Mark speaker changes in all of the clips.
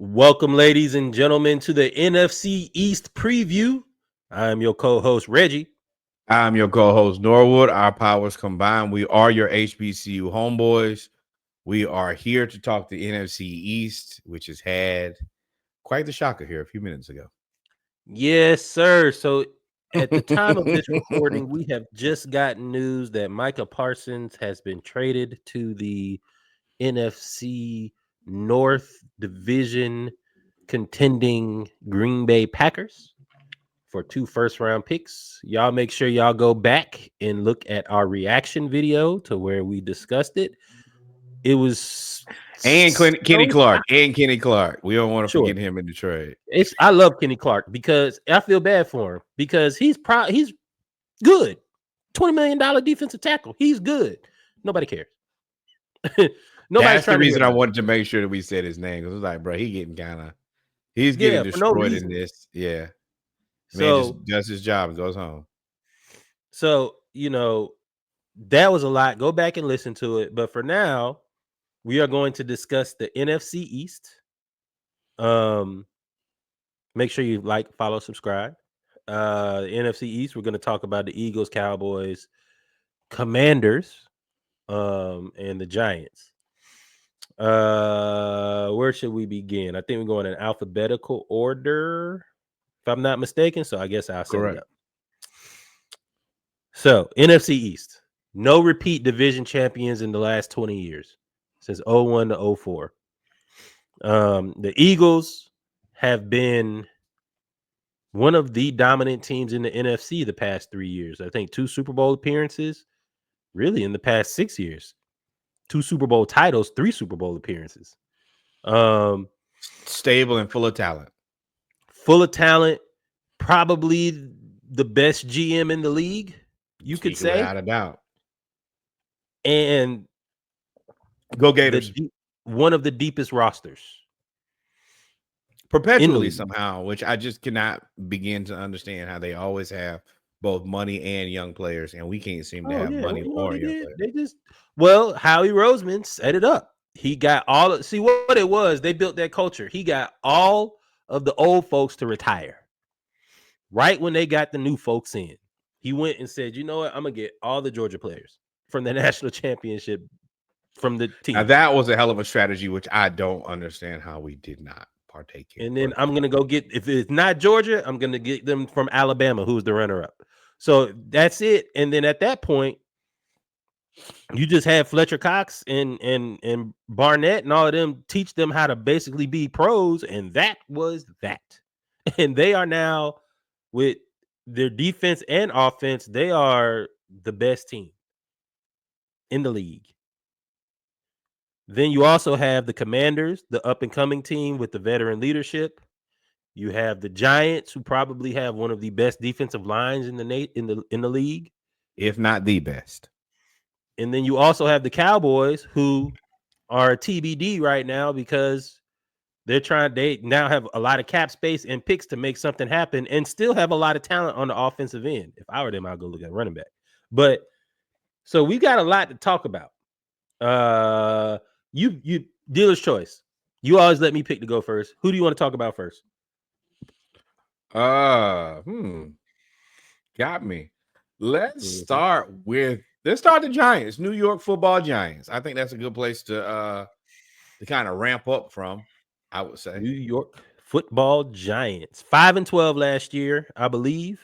Speaker 1: Welcome, ladies and gentlemen, to the NFC East preview. I'm your co-host, Reggie.
Speaker 2: I'm your co-host, Norwood. Our powers combined. We are your HBCU homeboys. We are here to talk the NFC East, which has had quite the shocker here a few minutes ago.
Speaker 1: Yes, sir. So at the time of this recording, we have just gotten news that Micah Parsons has been traded to the NFC North Division contending Green Bay Packers for 2 first-round picks. Y'all make sure y'all go back and look at our reaction video to where we discussed it. It was
Speaker 2: And Kenny
Speaker 1: so
Speaker 2: Clark. And Kenny Clark. We don't want to
Speaker 1: sure.
Speaker 2: forget him in the trade.
Speaker 1: I love Kenny Clark because I feel bad for him because he's good. $20 million defensive tackle. He's good. Nobody cares. Nobody's
Speaker 2: That's the
Speaker 1: trying to hear
Speaker 2: reason I
Speaker 1: about it.
Speaker 2: wanted to make sure that we said his name because it was like, bro, he's getting
Speaker 1: For no
Speaker 2: destroyed in
Speaker 1: reason.
Speaker 2: this. Yeah. Man
Speaker 1: So
Speaker 2: just does his job and goes home.
Speaker 1: that was a lot. Go back and listen to it. But for now, we are going to discuss the NFC East. Make sure you like, follow, subscribe. The NFC East, we're going to talk about the Eagles, Cowboys, Commanders, and the Giants. Where should we begin? I think we're going in alphabetical order, if I'm not mistaken. So I guess I'll set it up. So NFC East, no repeat division champions in the last 20 years, since 01 to 04. The Eagles have been one of the dominant teams in the NFC the past 3 years. I think 2 Super Bowl appearances, really in the past 6 years. 2 Super Bowl titles, 3 Super Bowl appearances.
Speaker 2: Stable and full of talent.
Speaker 1: Full of talent, probably the best GM in the league, you could say.
Speaker 2: Without a doubt.
Speaker 1: And
Speaker 2: go Gators.
Speaker 1: One of the deepest rosters.
Speaker 2: Perpetually somehow, which I just cannot begin to understand how they always have both money and young players, and we can't seem to have money or young players.
Speaker 1: Howie Roseman set it up. He got see what it was. They built that culture. He got all of the old folks to retire. Right when they got the new folks in, he went and said, "You know what? I'm gonna get all the Georgia players from the national championship from the team."
Speaker 2: Now that was a hell of a strategy, which I don't understand how we did not partake in.
Speaker 1: And then I'm gonna go get, if it's not Georgia, I'm gonna get them from Alabama, who's the runner-up. So that's it. And then at that point, you just have Fletcher Cox and Barnett and all of them teach them how to basically be pros, and that was that. And they are now, with their defense and offense, they are the best team in the league. Then you also have the Commanders, the up-and-coming team with the veteran leadership. You have the Giants, who probably have one of the best defensive lines in the league,
Speaker 2: if not the best.
Speaker 1: And then you also have the Cowboys, who are TBD right now because they now have a lot of cap space and picks to make something happen, and still have a lot of talent on the offensive end. If I were them, I'd go look at running back. But so we got a lot to talk about. You dealer's choice. You always let me pick to go first. Who do you want to talk about first?
Speaker 2: Got me. Let's start the Giants, New York Football Giants. I think that's a good place to kind of ramp up from, I would say.
Speaker 1: New York Football Giants. 5-12 last year, I believe.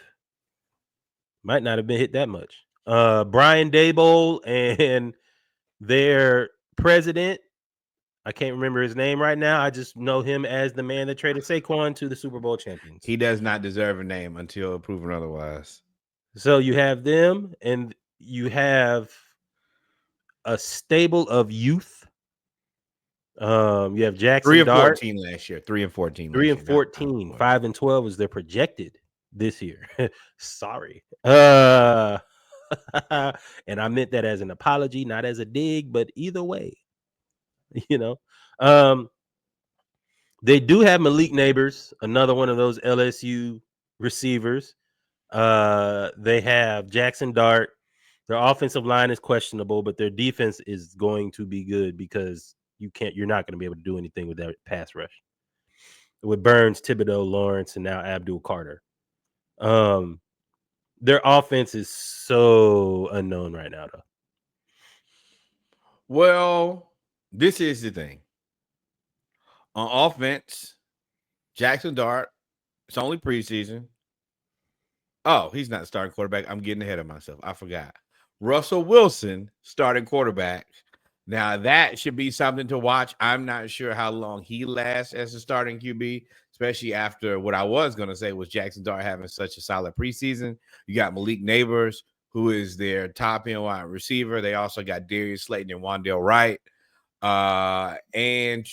Speaker 1: Might not have been hit that much. Brian Daboll and their president, I can't remember his name right now. I just know him as the man that traded Saquon to the Super Bowl champions.
Speaker 2: He does not deserve a name until proven otherwise.
Speaker 1: So you have them, and you have a stable of youth. You have Jackson
Speaker 2: 3 and
Speaker 1: Dart.
Speaker 2: 14 last year. 3 and 14.
Speaker 1: 3 and 14. 5-12 was their projected this year. Sorry. And I meant that as an apology, not as a dig, but either way, they do have Malik Neighbors, another one of those LSU receivers. They have Jackson Dart. Their offensive line is questionable, but their defense is going to be good because you're not going to be able to do anything with that pass rush. with Burns, Thibodeau, Lawrence, and now Abdul Carter. Their offense is so unknown right now, though.
Speaker 2: Well, this is the thing. On offense, Jackson Dart, it's only preseason. Oh, he's not the starting quarterback. I'm getting ahead of myself. I forgot. Russell Wilson, starting quarterback. Now, that should be something to watch. I'm not sure how long he lasts as a starting QB, especially after what I was going to say was Jackson Dart having such a solid preseason. You got Malik Neighbors, who is their top end wide receiver. They also got Darius Slayton and Wandale Wright, and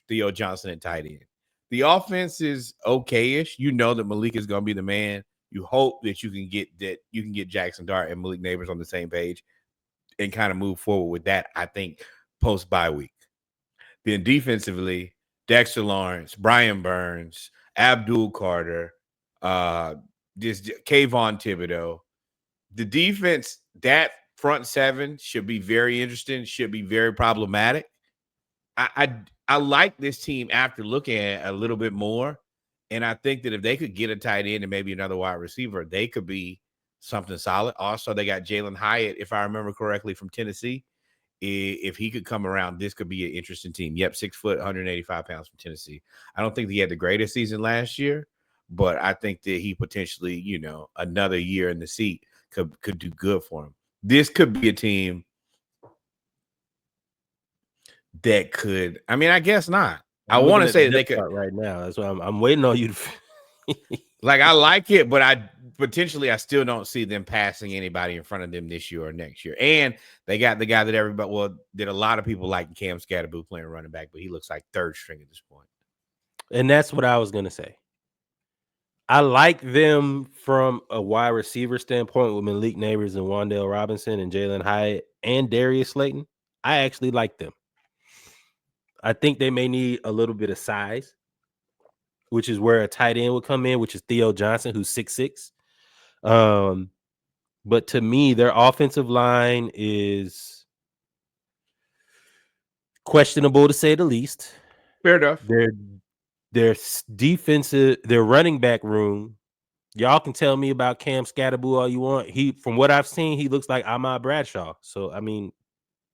Speaker 2: Theo Johnson at tight end. The offense is okay-ish. You know that Malik is going to be the man. You hope that you can get Jackson Dart and Malik Neighbors on the same page and kind of move forward with that, I think, post-bye week. Then defensively, Dexter Lawrence, Brian Burns, Abdul Carter, this Kayvon Thibodeau. The defense, that front seven should be very interesting, should be very problematic. I like this team after looking at it a little bit more. And I think that if they could get a tight end and maybe another wide receiver, they could be something solid. Also, they got Jalen Hyatt, if I remember correctly, from Tennessee. If he could come around, this could be an interesting team. Yep, 6 foot, 185 pounds from Tennessee. I don't think he had the greatest season last year, but I think that he potentially, another year in the seat could do good for him. This could be a team that could. I mean, I guess not. I want to say that they could
Speaker 1: right now. That's why I'm waiting on you to.
Speaker 2: Like, I like it, but I still don't see them passing anybody in front of them this year or next year. And they got the guy that that a lot of people like, Cam Scatterboo, playing running back, but he looks like third string at this point.
Speaker 1: And that's what I was going to say. I like them from a wide receiver standpoint with Malik Neighbors and Wandale Robinson and Jalen Hyatt and Darius Slayton. I actually like them. I think they may need a little bit of size, which is where a tight end would come in, which is Theo Johnson, who's 6'6". But to me, their offensive line is questionable, to say the least.
Speaker 2: Fair enough.
Speaker 1: Their defensive, their running back room. Y'all can tell me about Cam Scatterboo all you want. From what I've seen, he looks like Ahmad Bradshaw. So, I mean,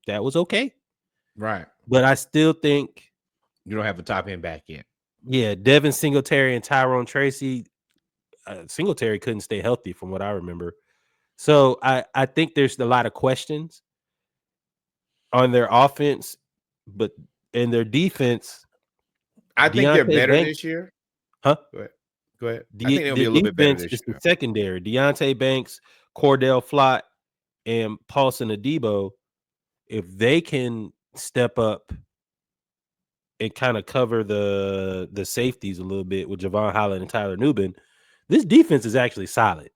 Speaker 1: that was okay.
Speaker 2: Right.
Speaker 1: But I still think
Speaker 2: you don't have a top end back yet.
Speaker 1: Yeah, Devin Singletary and Tyrone Tracy. Singletary couldn't stay healthy from what I remember. So I think there's a lot of questions on their offense, but in their defense,
Speaker 2: I think they're better this year.
Speaker 1: Huh?
Speaker 2: Go ahead. I think they'll be a little bit better this year.
Speaker 1: The secondary. Deontay Banks, Cordell Flott, and Paulson Adebo, if they can step up and kind of cover the safeties a little bit with Javon Holland and Tyler Nubin, this defense is actually solid.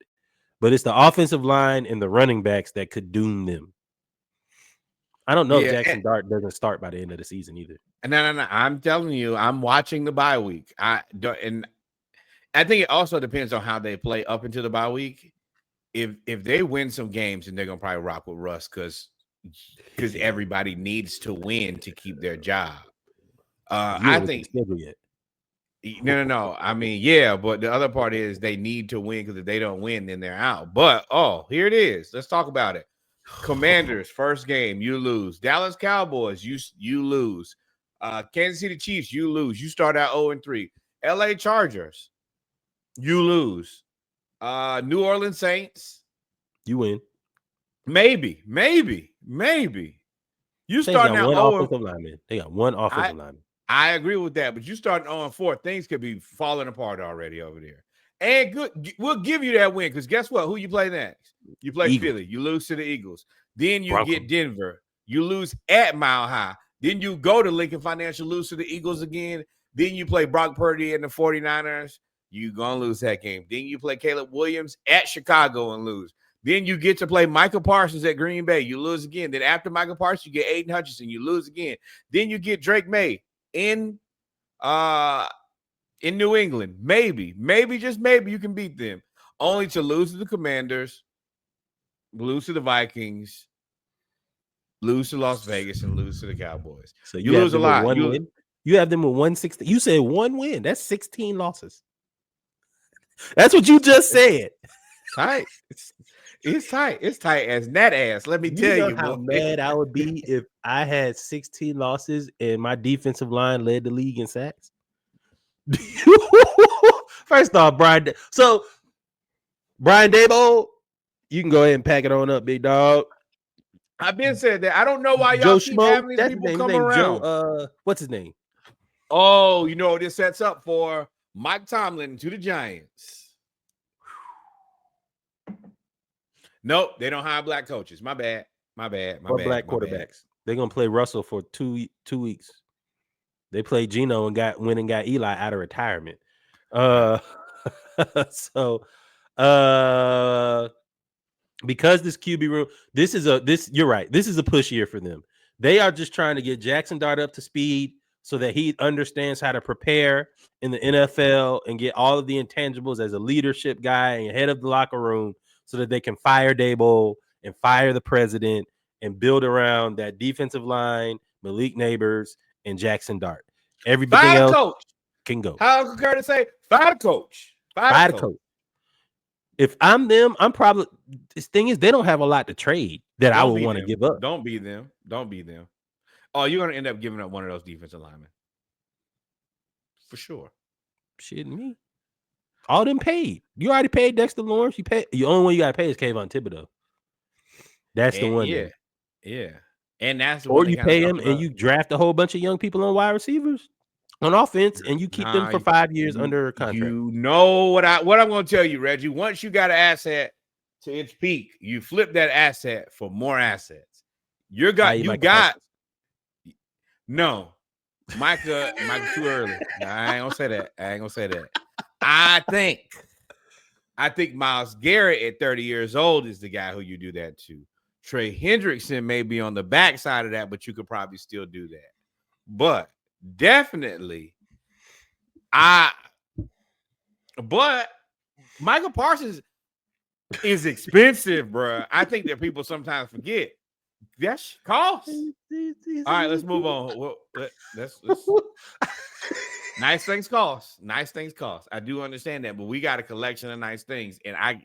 Speaker 1: But it's the offensive line and the running backs that could doom them. I don't know if Jackson Dart doesn't start by the end of the season either.
Speaker 2: No. I'm telling you, I'm watching the bye week. I think it also depends on how they play up into the bye week. If they win some games, then they're gonna probably rock with Russ because everybody needs to win to keep their job. I think. No. I mean, yeah, but the other part is they need to win, because if they don't win, then they're out. But here it is. Let's talk about it. Commanders, first game, you lose. Dallas Cowboys, you lose. Kansas City Chiefs, you lose. You start out 0-3. LA Chargers, you lose. New Orleans Saints,
Speaker 1: you win.
Speaker 2: Maybe. You start now
Speaker 1: 0-4. They got one offensive lineman.
Speaker 2: I agree with that, but you starting 0-4, things could be falling apart already over there. And good, we'll give you that win, because guess what? Who you play next? You play Eagles. Philly. You lose to the Eagles. Then you get Denver. You lose at Mile High. Then you go to Lincoln Financial, lose to the Eagles again. Then you play Brock Purdy and the 49ers. You're going to lose that game. Then you play Caleb Williams at Chicago and lose. Then you get to play Micah Parsons at Green Bay. You lose again. Then after Micah Parsons, you get Aiden Hutchinson. You lose again. Then you get Drake May in New England. Maybe, just maybe you can beat them. Only to lose to the Commanders, lose to the Vikings, lose to Las Vegas, and lose to the Cowboys.
Speaker 1: So you lose a lot. You have them with 116. You said 1 win. That's 16 losses. That's what you just said.
Speaker 2: Tight. It's tight. It's tight as that ass. Let me
Speaker 1: You
Speaker 2: tell
Speaker 1: know
Speaker 2: you,
Speaker 1: how
Speaker 2: boy.
Speaker 1: mad I would be if I had 16 losses and my defensive line led the league in sacks. First off, Brian. So Brian Daboll, you can go ahead and pack it on up, big dog.
Speaker 2: I've been said that. I don't know why
Speaker 1: Joe
Speaker 2: y'all keep
Speaker 1: Schmo,
Speaker 2: having these
Speaker 1: that's his
Speaker 2: people
Speaker 1: name. His
Speaker 2: come
Speaker 1: name
Speaker 2: around.
Speaker 1: Joe. What's his name?
Speaker 2: Oh, you know what this sets up for? Mike Tomlin to the Giants. Nope, they don't hire black coaches. My bad.
Speaker 1: Or black quarterbacks. They're gonna play Russell for two weeks. They played Geno and went and got Eli out of retirement. So because this QB room, you're right. This is a push year for them. They are just trying to get Jackson Dart up to speed so that he understands how to prepare in the NFL and get all of the intangibles as a leadership guy and head of the locker room so that they can fire Daboll and fire the president and build around that defensive line, Malik Neighbors, and Jackson Dart. Everything
Speaker 2: Fire the
Speaker 1: else
Speaker 2: coach.
Speaker 1: can go.
Speaker 2: How Uncle Curtis say? Fire the coach.
Speaker 1: Fire the coach. If I'm them, I'm probably. This thing is, they don't have a lot to trade that I would want to give up.
Speaker 2: Don't be them. Oh, you're gonna end up giving up one of those defensive linemen for sure.
Speaker 1: Shit, me. All them paid. You already paid Dexter Lawrence. You pay. The only one you got to pay is Kayvon Thibodeau. That's the one.
Speaker 2: Yeah. And that's the
Speaker 1: or
Speaker 2: one
Speaker 1: you pay him and you draft a whole bunch of young people on wide receivers on offense, and you keep them for 5 years under contract.
Speaker 2: You know what I'm going to tell you, Reggie. Once you got an asset to its peak, you flip that asset for more assets. Micah too early. No, I ain't gonna say that. I think Myles Garrett at 30 years old is the guy who you do that to. Trey Hendrickson may be on the backside of that, but you could probably still do that. But definitely, but Michael Parsons is expensive, bro. I think that people sometimes forget. That's cost. All right, let's move on. Well, let's nice things cost. I do understand that, but we got a collection of nice things, and I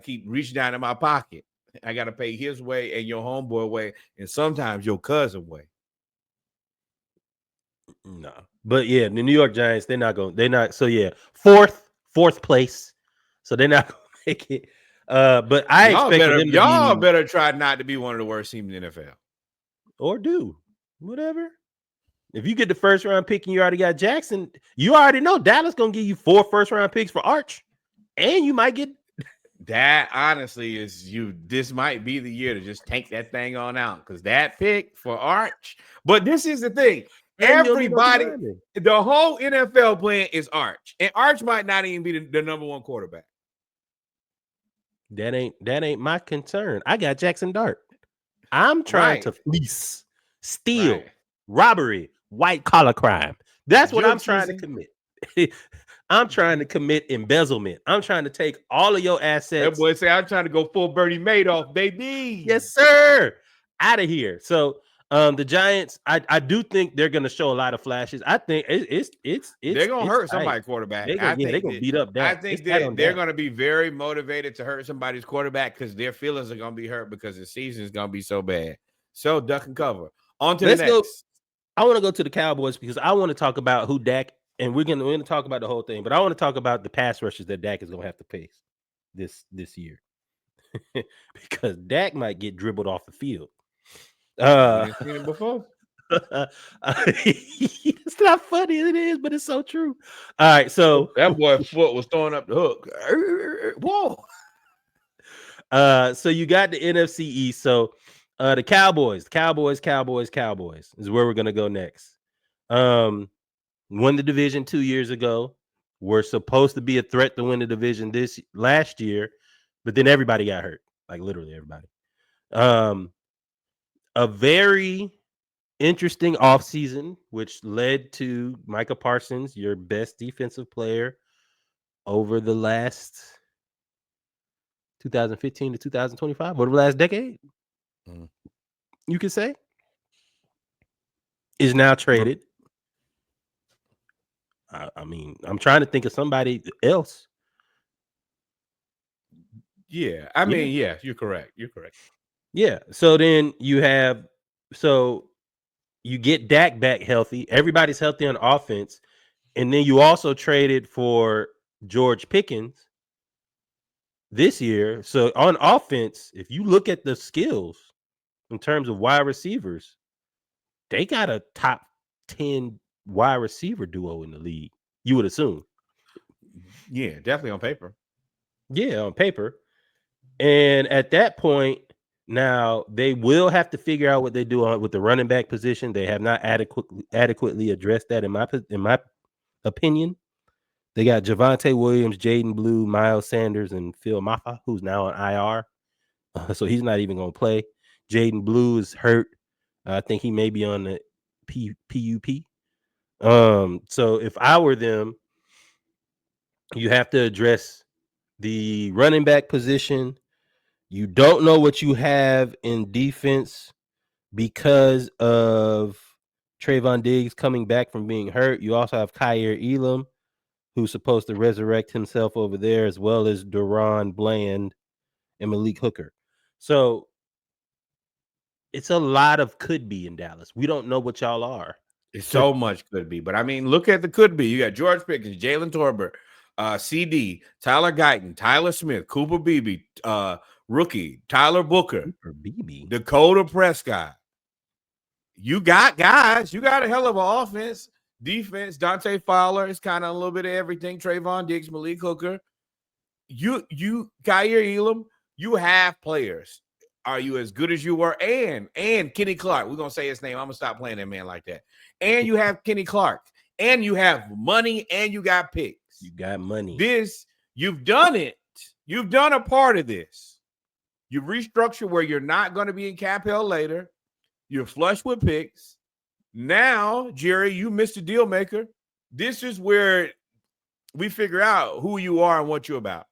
Speaker 2: keep reaching down in my pocket. I got to pay his way and your homeboy way, and sometimes your cousin way.
Speaker 1: No, but yeah, the New York Giants, so yeah, fourth place, so they're not gonna make it. But I expect them
Speaker 2: y'all better try not to be one of the worst teams in the NFL,
Speaker 1: or do whatever. If you get the first round pick and you already got Jackson, you already know Dallas gonna give you 4 first round picks for Arch, and you might get.
Speaker 2: That honestly is this might be the year to just take that thing on out, because that pick for Arch. But this is the thing. Everybody, the whole NFL plan is Arch. And Arch might not even be the number one quarterback.
Speaker 1: That ain't my concern. I got Jackson Dart. I'm trying to fleece, steal, robbery, white collar crime. That's what I'm trying to commit. I'm trying to commit embezzlement. I'm trying to take all of your assets.
Speaker 2: That boy say, I'm trying to go full Bernie Madoff, baby.
Speaker 1: Yes, sir. Out of here. So the Giants, I do think they're going to show a lot of flashes. I think it's
Speaker 2: they're going to hurt somebody's quarterback.
Speaker 1: They're going to beat up Dak.
Speaker 2: I think they're going to be very motivated to hurt somebody's quarterback because their feelings are going to be hurt because the season is going to be so bad. So duck and cover. On to the next.
Speaker 1: I want to go to the Cowboys because I want to talk about who Dak, and we're going to talk about the whole thing, but I want to talk about the pass rushes that Dak is going to have to face this year. Because Dak might get dribbled off the field.
Speaker 2: You've seen it before.
Speaker 1: It's not funny, it is, but it's so true. All right, so
Speaker 2: that boy's foot was throwing up the hook. Whoa.
Speaker 1: So you got the NFC East. So the Cowboys is where we're gonna go next. Won the division 2 years ago. We're supposed to be a threat to win the division last year, but then everybody got hurt, like literally everybody. A very interesting offseason, which led to Micah Parsons, your best defensive player over the last 2015 to 2025, over the last decade, you could say, is now traded. I mean, I'm trying to think of somebody else.
Speaker 2: Yeah, I
Speaker 1: Yeah.
Speaker 2: mean, yeah, you're correct. You're correct.
Speaker 1: Yeah. So then so you get Dak back healthy. Everybody's healthy on offense. And then you also traded for George Pickens this year. So on offense, if you look at the skills in terms of wide receivers, they got a top 10 wide receiver duo in the league. You would assume.
Speaker 2: Yeah, definitely on paper.
Speaker 1: Yeah, on paper. And at that point, now they will have to figure out what they do with the running back position. They have not adequately addressed that in my opinion. They got Javonte Williams, Jaden Blue, Miles Sanders, and Phil Maffa, who's now on IR. So he's not even going to play. Jaden Blue is hurt. I think he may be on the PUP. So if I were them, you have to address the running back position. You don't know what you have in defense because of Trayvon Diggs coming back from being hurt. You also have Kyer Elam, who's supposed to resurrect himself over there, as well as Deron Bland and Malik Hooker. So it's a lot of could be in Dallas. We don't know what y'all are.
Speaker 2: It's so much could be, but I mean, look at the could be. You got George Pickens, Jalen Torbert, CD, Tyler Guyton, Tyler Smith, Cooper Beebe, rookie, Tyler Booker, Dakota Prescott. You got guys. You got a hell of an offense, defense. Dante Fowler is kind of a little bit of everything. Trayvon Diggs, Malik Hooker. You Kyer Elam. You have players. Are you as good as you were? And Kenny Clark. We're gonna say his name. I'm gonna stop playing that man like that. And you have Kenny Clark. And you have money. And you got picks.
Speaker 1: You got money.
Speaker 2: You've done it. You've done a part of this. You restructure where you're not going to be in cap hell later. You're flush with picks. Now, Jerry, you missed a deal maker. This is where we figure out who you are and what you're about.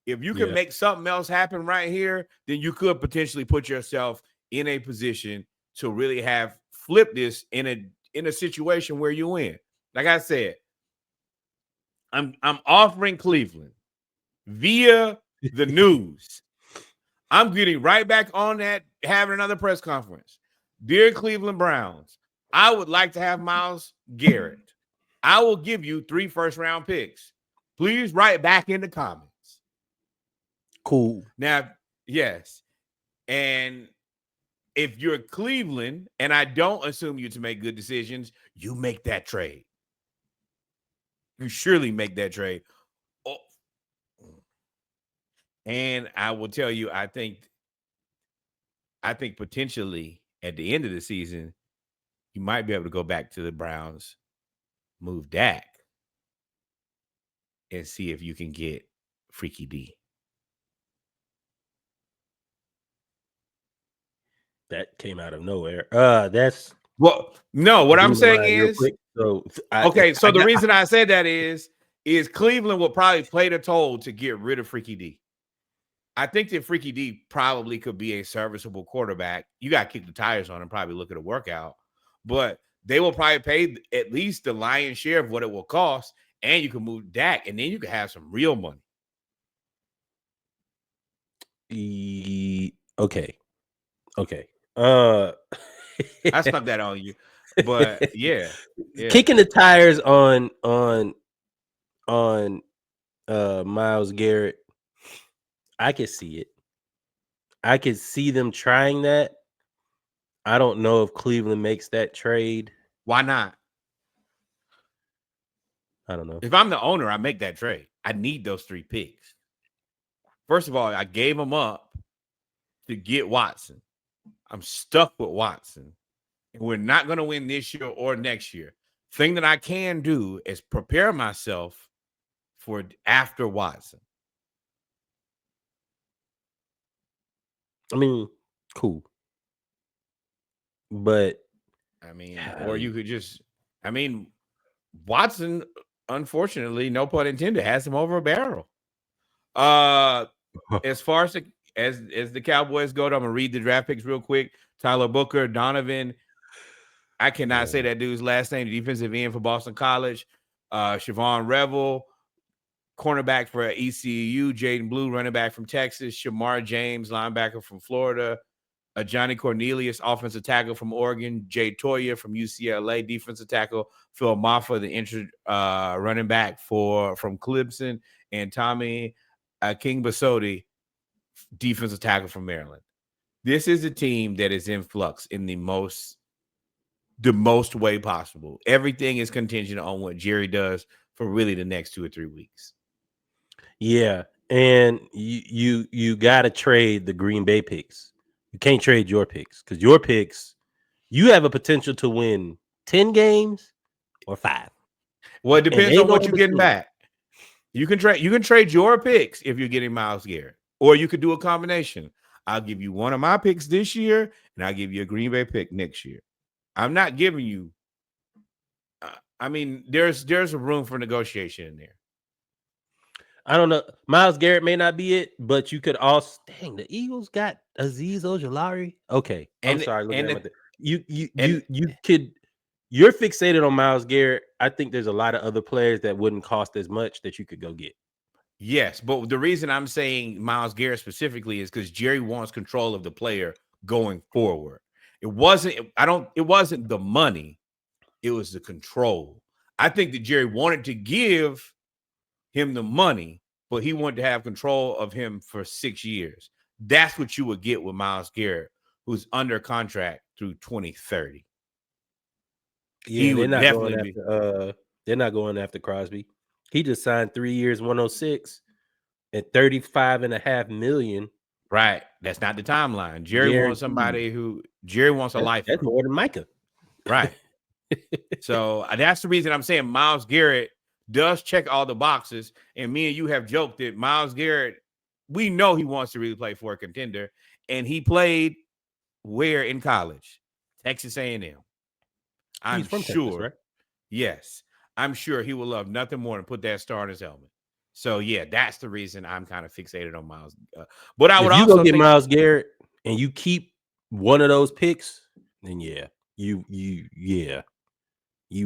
Speaker 2: If you can make something else happen right here, then you could potentially put yourself in a position to really have flipped this in a situation where you win. Like I said, I'm offering Cleveland via the news. I'm getting right back on that, having another press conference. Dear Cleveland Browns, I would like to have Myles Garrett. I will give you 3 first-round picks. Please write back in the comments.
Speaker 1: Cool.
Speaker 2: Now, yes. And if you're Cleveland, and I don't assume you to make good decisions, you make that trade. You surely make that trade. Oh. And I will tell you, I think potentially at the end of the season, you might be able to go back to the Browns, move Dak, and see if you can get Freaky D.
Speaker 1: That came out of nowhere. That's
Speaker 2: no. What I'm saying is,
Speaker 1: so
Speaker 2: the reason I said that is Cleveland will probably play the toll to get rid of Freaky D. I think that Freaky D probably could be a serviceable quarterback. You got to kick the tires on and probably look at a workout, but they will probably pay at least the lion's share of what it will cost, and you can move Dak, and then you can have some real money.
Speaker 1: Okay.
Speaker 2: I snuck that on you, but yeah.
Speaker 1: Kicking the tires on Myles Garrett. I could see it. I could see them trying that. I don't know if Cleveland makes that trade.
Speaker 2: Why not?
Speaker 1: I don't know.
Speaker 2: If I'm the owner, I make that trade. I need those 3 picks. First of all, I gave them up to get Watson. I'm stuck with Watson. And we're not going to win this year or next year. Thing that I can do is prepare myself for after Watson.
Speaker 1: I mean, cool. But
Speaker 2: I mean, or you could just, Watson, unfortunately, no pun intended, has him over a barrel. As far as the Cowboys go, I'm gonna read the draft picks real quick. Tyler Booker, Donovan. I cannot say that dude's last name. Defensive end for Boston College. Siobhan Revel, cornerback for ECU, Jaden Blue, running back from Texas, Shamar James, linebacker from Florida, Johnny Cornelius, offensive tackle from Oregon, Jay Toya from UCLA, defensive tackle, Phil Maffa, the running back from Clemson, and Tommy King Basodi, defensive tackle from Maryland. This is a team that is in flux in the most way possible. Everything is contingent on what Jerry does for really the next 2 or 3 weeks.
Speaker 1: Yeah, and you got to trade the Green Bay picks. You can't trade your picks because your picks, you have a potential to win 10 games or 5.
Speaker 2: Well, it depends on what you're getting back. You can trade your picks if you're getting Myles Garrett, or you could do a combination. I'll give you one of my picks this year, and I'll give you a Green Bay pick next year. I'm not giving you. I mean, there's a room for negotiation in there.
Speaker 1: I don't know. Myles Garrett may not be it, but you could also. Dang, the Eagles got Azeez Ojulari. Okay, I'm sorry. You could. You're fixated on Myles Garrett. I think there's a lot of other players that wouldn't cost as much that you could go get.
Speaker 2: Yes, but the reason I'm saying Myles Garrett specifically is because Jerry wants control of the player going forward. It wasn't the money, it was the control. I think that Jerry wanted to give him the money, but he wanted to have control of him for 6 years. That's what you would get with Myles Garrett, who's under contract through 2030.
Speaker 1: Yeah, they're not going after Crosby. He just signed 3 years, 106 at $35.5 million.
Speaker 2: Right. That's not the timeline. Jerry wants somebody Jerry wants a life.
Speaker 1: That's more than Micah.
Speaker 2: Right. So that's the reason I'm saying Myles Garrett does check all the boxes. And me and you have joked that Myles Garrett, we know he wants to really play for a contender. And he played where in college? Texas A&M. I'm
Speaker 1: from
Speaker 2: sure.
Speaker 1: Texas, right?
Speaker 2: Yes. I'm sure he will love nothing more than put that star on his helmet. So, yeah, that's the reason I'm kind of fixated on Myles. But I would
Speaker 1: also
Speaker 2: also
Speaker 1: get Myles Garrett and you keep one of those picks, then you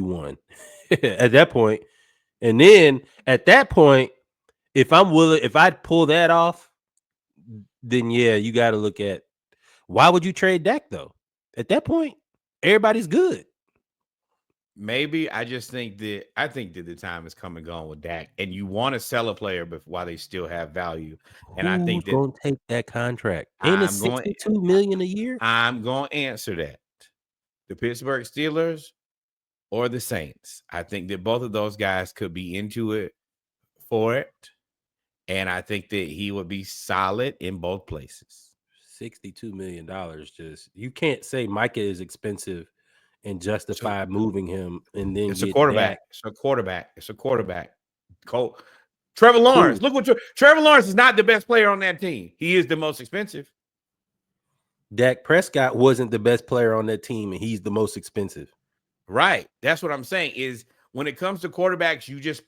Speaker 1: won at that point. And then at that point, if I'd pull that off, then you got to look at why would you trade Dak though? At that point, everybody's good.
Speaker 2: Maybe I think that the time is come and gone with Dak, and you want to sell a player while they still have value. And I think
Speaker 1: who's going to take that contract? Ain't it $62 million a year?
Speaker 2: I'm going to answer that: the Pittsburgh Steelers or the Saints. I think that both of those guys could be into it for it, and I think that he would be solid in both places.
Speaker 1: $62 million. Just you can't say Micah is expensive and justify moving him, and then
Speaker 2: it's a quarterback. It's a quarterback. Trevor Lawrence. Look what Trevor Lawrence is not the best player on that team. He is the most expensive.
Speaker 1: Dak Prescott wasn't the best player on that team, and he's the most expensive.
Speaker 2: Right. That's what I'm saying. Is when it comes to quarterbacks,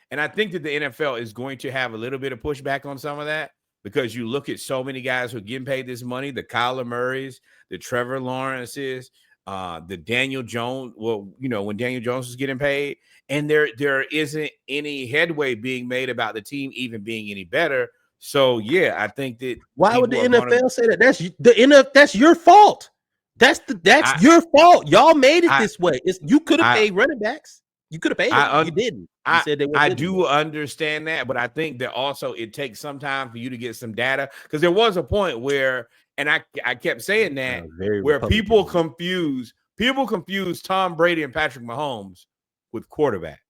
Speaker 2: and I think that the NFL is going to have a little bit of pushback on some of that, because you look at so many guys who are getting paid this money, the Kyler Murrays, the Trevor Lawrences, the Daniel Jones. Well, when Daniel Jones was getting paid, and there isn't any headway being made about the team even being any better. So I think that
Speaker 1: why would the NFL say that? That's your fault. That's your fault. Y'all made it this way. You could have paid running backs. You could have paid them. You didn't. You said they
Speaker 2: I do understand that, but I think that also it takes some time for you to get some data, because there was a point where, and I kept saying that, where people confuse Tom Brady and Patrick Mahomes with quarterback.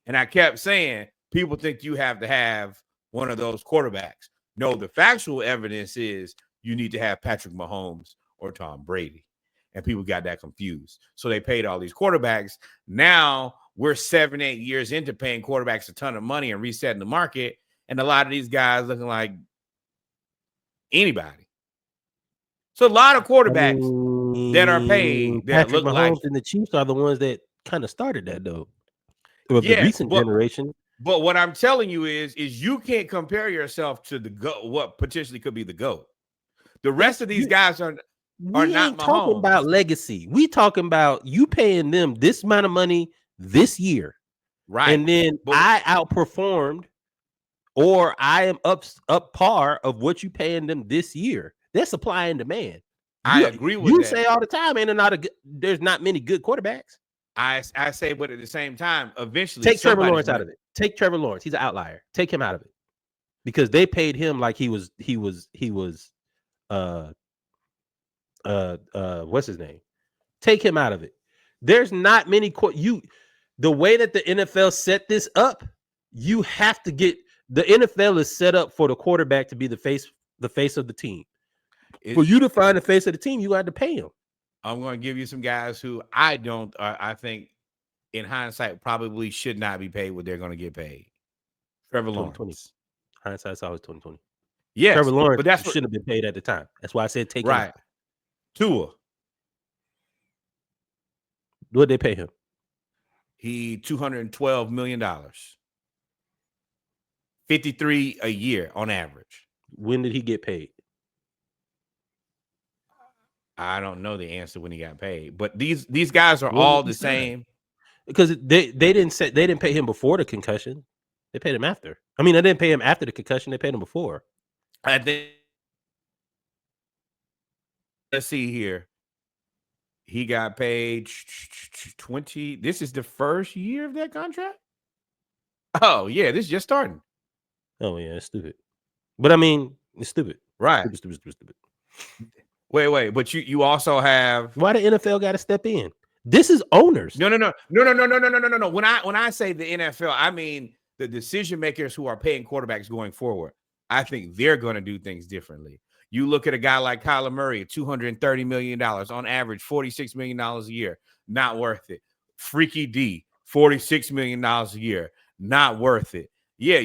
Speaker 2: And I kept saying, people think you have to have one of those quarterbacks. No, the factual evidence is you need to have Patrick Mahomes or Tom Brady. And people got that confused. So they paid all these quarterbacks. Now we're 7-8 years into paying quarterbacks a ton of money and resetting the market. And a lot of these guys looking like anybody. So a lot of quarterbacks that are paid that
Speaker 1: Patrick
Speaker 2: look
Speaker 1: Mahomes and the Chiefs are the ones that kind of started that though. The recent generation.
Speaker 2: But what I'm telling you is you can't compare yourself to the GOAT, what potentially could be the GOAT. The rest of these guys are not Mahomes.
Speaker 1: Talking about legacy. We talking about you paying them this amount of money this year.
Speaker 2: Right.
Speaker 1: And then
Speaker 2: But
Speaker 1: I outperformed, or I am up par of what you paying them this year. That's supply and demand.
Speaker 2: I agree with
Speaker 1: You
Speaker 2: that.
Speaker 1: say all the time, there's not many good quarterbacks.
Speaker 2: I say, but at the same time, eventually
Speaker 1: Take Trevor
Speaker 2: somebody's
Speaker 1: Lawrence
Speaker 2: going
Speaker 1: out
Speaker 2: to.
Speaker 1: of it. Take Trevor Lawrence. He's an outlier. Take him out of it because they paid him like he was uh what's his name? Take him out of it. There's not many the way that the NFL set this up, you have to get the NFL is set up for the quarterback to be the face of the team. For you to find the face of the team, you got to pay him.
Speaker 2: I'm going to give you some guys who I think in hindsight probably should not be paid what they're going to get paid. Trevor
Speaker 1: 2020.
Speaker 2: Lawrence.
Speaker 1: Hindsight's always 2020.
Speaker 2: Yes,
Speaker 1: Trevor Lawrence
Speaker 2: but that's what
Speaker 1: shouldn't have been paid at the time. That's why I said take him
Speaker 2: right.
Speaker 1: out.
Speaker 2: Tua.
Speaker 1: What did they pay him?
Speaker 2: He $212 million. 53 a year on average.
Speaker 1: When did he get paid?
Speaker 2: I don't know the answer when he got paid, but these guys are all the same.
Speaker 1: Because they didn't pay him before the concussion. They paid him after. I mean, they didn't pay him after the concussion. They paid him before.
Speaker 2: I think. Let's see here. He got paid 20. This is the first year of that contract. Oh yeah, this is just starting.
Speaker 1: Oh yeah, it's stupid. But I mean, it's stupid.
Speaker 2: Right.
Speaker 1: Stupid.
Speaker 2: Wait. But you also have.
Speaker 1: Why the NFL got to step in? This is owners.
Speaker 2: No. When I say the NFL, I mean the decision makers who are paying quarterbacks going forward. I think they're going to do things differently. You look at a guy like Kyler Murray, $230 million on average, $46 million a year, not worth it. Freaky D, $46 million a year, not worth it. Yeah,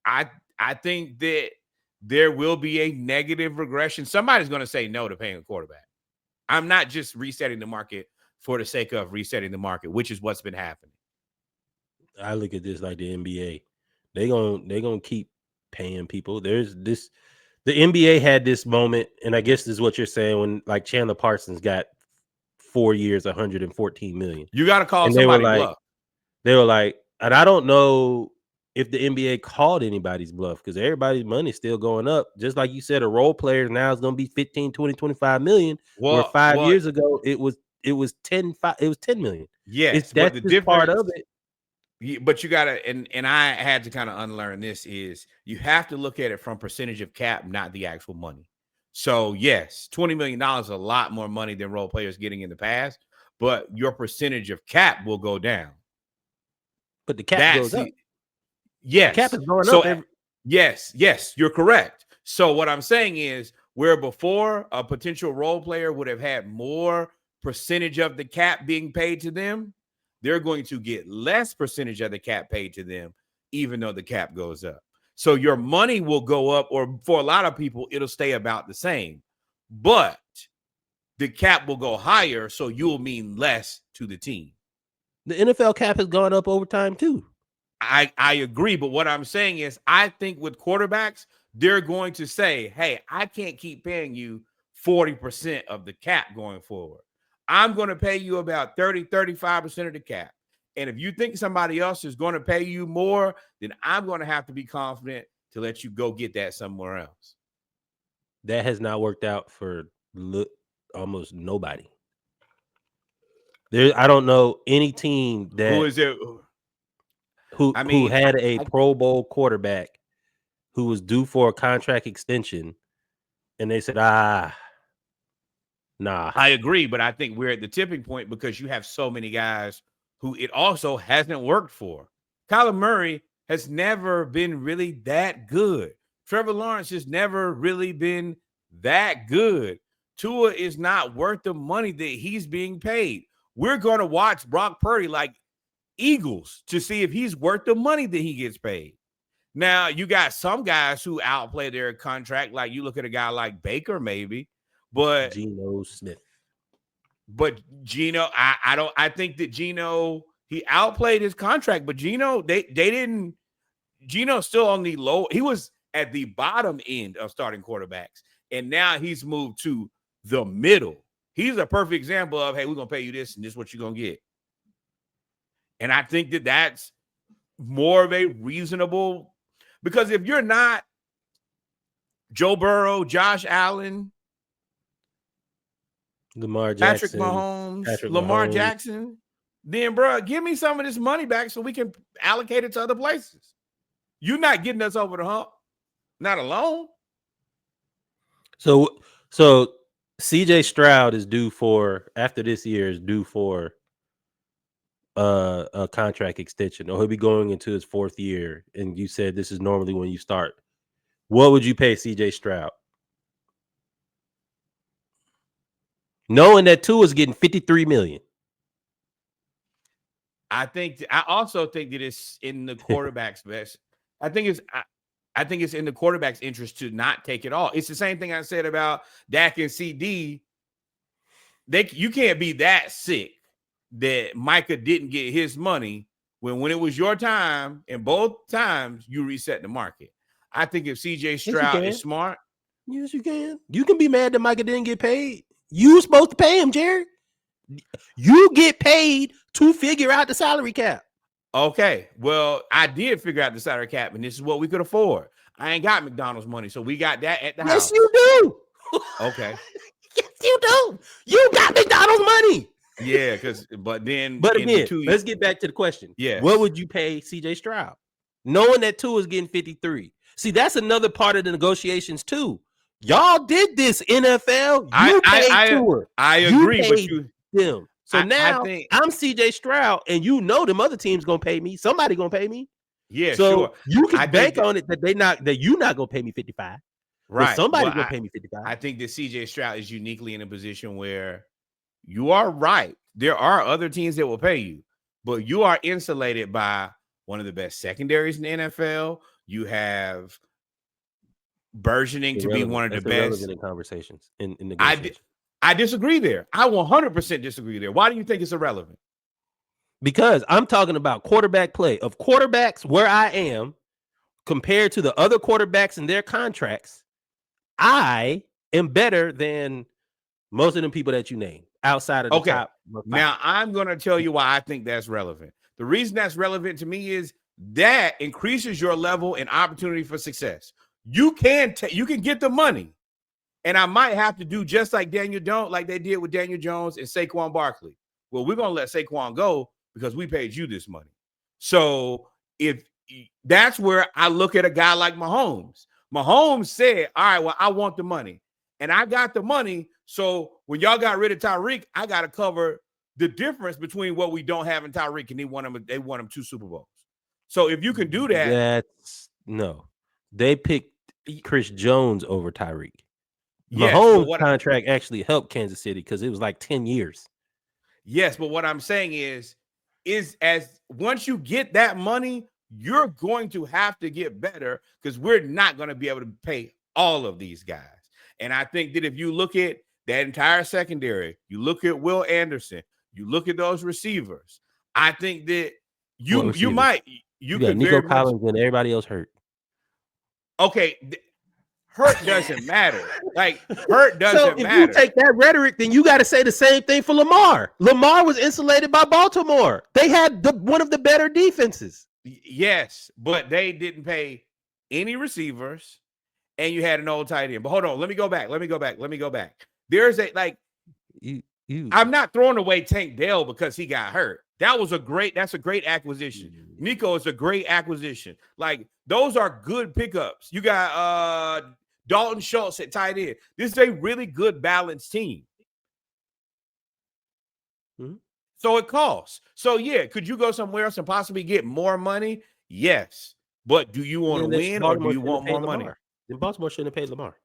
Speaker 2: I think that there will be a negative regression. Somebody's going to say no to paying a quarterback. I'm not just resetting the market for the sake of resetting the market, which is what's been happening.
Speaker 1: I look at this like the NBA. They're gonna keep paying people. There's this. The NBA had this moment, and I guess this is what you're saying when like Chandler Parsons got 4 years, $114 million.
Speaker 2: You got to call
Speaker 1: and
Speaker 2: somebody bluff.
Speaker 1: They were like, and I don't know if the NBA called anybody's bluff because everybody's money is still going up. Just like you said, a role player now is going to be 15, 20, 25 million. Where 5 years ago it was 10 million.
Speaker 2: Yes,
Speaker 1: that's the part of it.
Speaker 2: But you gotta, and I had to kind of unlearn this, is you have to look at it from percentage of cap, not the actual money. So yes, $20 million is a lot more money than role players getting in the past, but your percentage of cap will go down.
Speaker 1: But the cap goes up.
Speaker 2: Yes,
Speaker 1: the cap is going up.
Speaker 2: Yes, you're correct. So what I'm saying is, where before a potential role player would have had more percentage of the cap being paid to them, they're going to get less percentage of the cap paid to them, even though the cap goes up. So your money will go up, or for a lot of people, it'll stay about the same. But the cap will go higher, so you'll mean less to the team.
Speaker 1: The NFL cap has gone up over time, too.
Speaker 2: I agree. But what I'm saying is, I think with quarterbacks, they're going to say, hey, I can't keep paying you 40% of the cap going forward. I'm going to pay you about 35% of the cap. And if you think somebody else is going to pay you more, then I'm going to have to be confident to let you go get that somewhere else.
Speaker 1: That has not worked out for almost nobody. I don't know any team that
Speaker 2: who is it
Speaker 1: who had a Pro Bowl quarterback who was due for a contract extension, and they said, nah.
Speaker 2: I agree, but I think we're at the tipping point because you have so many guys who it also hasn't worked for. Kyler Murray has never been really that good. Trevor Lawrence has never really been that good. Tua is not worth the money that he's being paid. We're going to watch Brock Purdy like Eagles to see if he's worth the money that he gets paid. Now, you got some guys who outplay their contract, like you look at a guy like Baker, maybe, but
Speaker 1: Geno Smith.
Speaker 2: But Geno, I think that Geno, he outplayed his contract, but Geno, they didn't. Geno's still on the low. He was at the bottom end of starting quarterbacks, and now he's moved to the middle. He's a perfect example of, hey, we're gonna pay you this, and this is what you're gonna get. And I think that that's more of a reasonable, because if you're not Joe Burrow, Josh Allen,
Speaker 1: Lamar
Speaker 2: Patrick
Speaker 1: Jackson,
Speaker 2: Mahomes,
Speaker 1: Patrick
Speaker 2: Lamar
Speaker 1: Mahomes.
Speaker 2: Jackson, then, bro, give me some of this money back so we can allocate it to other places. You're not getting us over the hump, not alone.
Speaker 1: So CJ Stroud is due for, after this year, is due for a contract extension, or he'll be going into his 4th year. And you said this is normally when you start. What would you pay CJ Stroud? Knowing that Tua is getting $53 million.
Speaker 2: I also think that it's in the quarterback's best. I think it's in the quarterback's interest to not take it all. It's the same thing I said about Dak and CD. You can't be that sick that Micah didn't get his money when it was your time, and both times you reset the market. I think if CJ Stroud is smart.
Speaker 1: Yes, you can. You can be mad that Micah didn't get paid. You were supposed to pay him, Jared. You get paid to figure out the salary cap.
Speaker 2: Okay, well, I did figure out the salary cap, and this is what we could afford. I ain't got McDonald's money, so we got that at the house.
Speaker 1: Yes, you do.
Speaker 2: Okay.
Speaker 1: Yes, you do. You got McDonald's money.
Speaker 2: Yeah, but again,
Speaker 1: let's get back to the question.
Speaker 2: Yes.
Speaker 1: What would you pay CJ Stroud? Knowing that Tua is getting 53. See, that's another part of the negotiations too. Y'all did this, NFL. You paid Tua.
Speaker 2: I agree, but you
Speaker 1: them. So now I'm CJ Stroud, and you know them other teams gonna pay me. Somebody gonna pay me.
Speaker 2: Yeah,
Speaker 1: so
Speaker 2: sure.
Speaker 1: You can bank on it that you're not gonna pay me 55.
Speaker 2: Right.
Speaker 1: Somebody gonna pay me 55.
Speaker 2: I think that CJ Stroud is uniquely in a position where you are right. There are other teams that will pay you, but you are insulated by one of the best secondaries in the NFL. You have burgeoning to be one of the best.
Speaker 1: Irrelevant in conversations in negotiations.
Speaker 2: I disagree there. I 100% disagree there. Why do you think it's irrelevant?
Speaker 1: Because I'm talking about quarterback play of quarterbacks where I am compared to the other quarterbacks and their contracts. I am better than most of the people that you name outside of the top.
Speaker 2: Now I'm going to tell you why I think that's relevant. The reason that's relevant to me is that increases your level and opportunity for success. You can get the money. And I might have to do just like Daniel Jones, like they did with Daniel Jones and Saquon Barkley. Well, we're going to let Saquon go because we paid you this money. So if that's where I look at a guy like Mahomes. Mahomes said, all right, well, I want the money. And I got the money. So when y'all got rid of Tyreek, I got to cover the difference between what we don't have in Tyreek, and they won him 2 Super Bowls. So if you can do that.
Speaker 1: They picked Chris Jones over Tyreek.
Speaker 2: Yes,
Speaker 1: Mahomes' contract actually helped Kansas City because it was like 10 years.
Speaker 2: Yes, but what I'm saying is as once you get that money, you're going to have to get better because we're not going to be able to pay all of these guys. And I think that if you look at that entire secondary, you look at Will Anderson, you look at those receivers, I think that you got
Speaker 1: Nico Collins and everybody else hurt.
Speaker 2: Okay. Hurt doesn't matter. Like, hurt doesn't matter.
Speaker 1: If you take that rhetoric, then you got to say the same thing for Lamar. Lamar was insulated by Baltimore. They had one of the better defenses.
Speaker 2: Yes, but they didn't pay any receivers, and you had an old tight end. But hold on, let me go back. There's I'm not throwing away Tank Dell because he got hurt. That's a great acquisition. Nico is a great acquisition. Like, those are good pickups. You got Dalton Schultz at tight end. This is a really good balanced team.
Speaker 1: Mm-hmm.
Speaker 2: So it costs. So yeah, could you go somewhere else and possibly get more money? Yes. But do you want to win or do you want more money?
Speaker 1: Then Baltimore shouldn't have paid Lamar.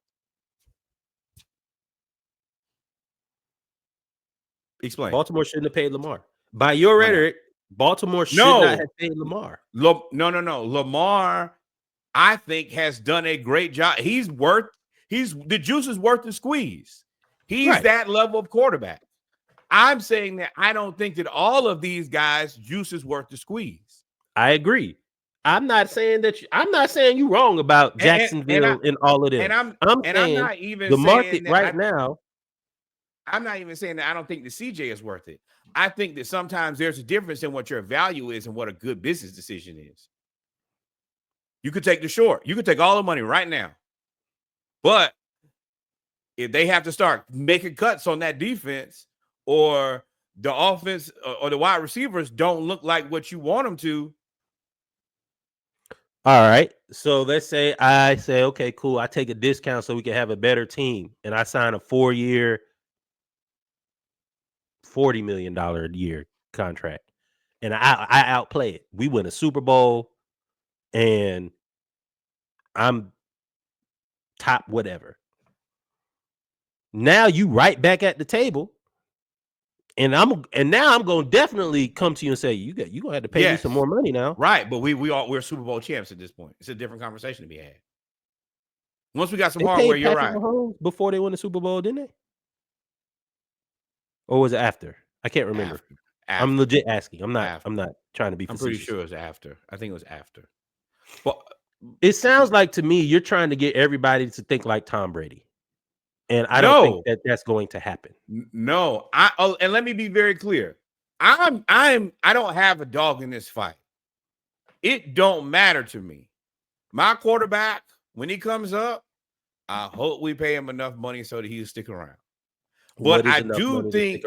Speaker 2: Explain.
Speaker 1: Baltimore shouldn't have paid Lamar. By your rhetoric, Baltimore should not have paid Lamar.
Speaker 2: No. Lamar, I think, has done a great job. The juice is worth the squeeze. He's that level of quarterback. I'm saying that I don't think that all of these guys' juice is worth the squeeze.
Speaker 1: I agree. I'm not saying you wrong about Jacksonville and all of them.
Speaker 2: I'm not even
Speaker 1: the
Speaker 2: saying
Speaker 1: market
Speaker 2: that
Speaker 1: right now.
Speaker 2: I'm not even saying that I don't think the CJ is worth it. I think that sometimes there's a difference in what your value is and what a good business decision is. You could take the short. You could take all the money right now. But if they have to start making cuts on that defense, or the offense or the wide receivers don't look like what you want them to.
Speaker 1: All right. So let's say I say, okay, cool. I take a discount so we can have a better team. And I sign a 4-year, $40 million a year contract. And I outplay it. We win a Super Bowl and I'm top whatever. Now you right back at the table. And now I'm gonna definitely come to you and say, you're gonna have to pay me some more money now.
Speaker 2: Right. But we're Super Bowl champs at this point. It's a different conversation to be had. Once we got some hardware, you're right.
Speaker 1: Mahomes before they won the Super Bowl, didn't they? Or was it after? I can't remember. After. I'm legit asking. I'm not trying to be facetious.
Speaker 2: I'm pretty sure it was after. I think it was after. But
Speaker 1: it sounds like to me you're trying to get everybody to think like Tom Brady. And I don't think that that's going to happen.
Speaker 2: No. And let me be very clear. I don't have a dog in this fight. It don't matter to me. My quarterback, when he comes up, I hope we pay him enough money so that he'll stick around. But I do think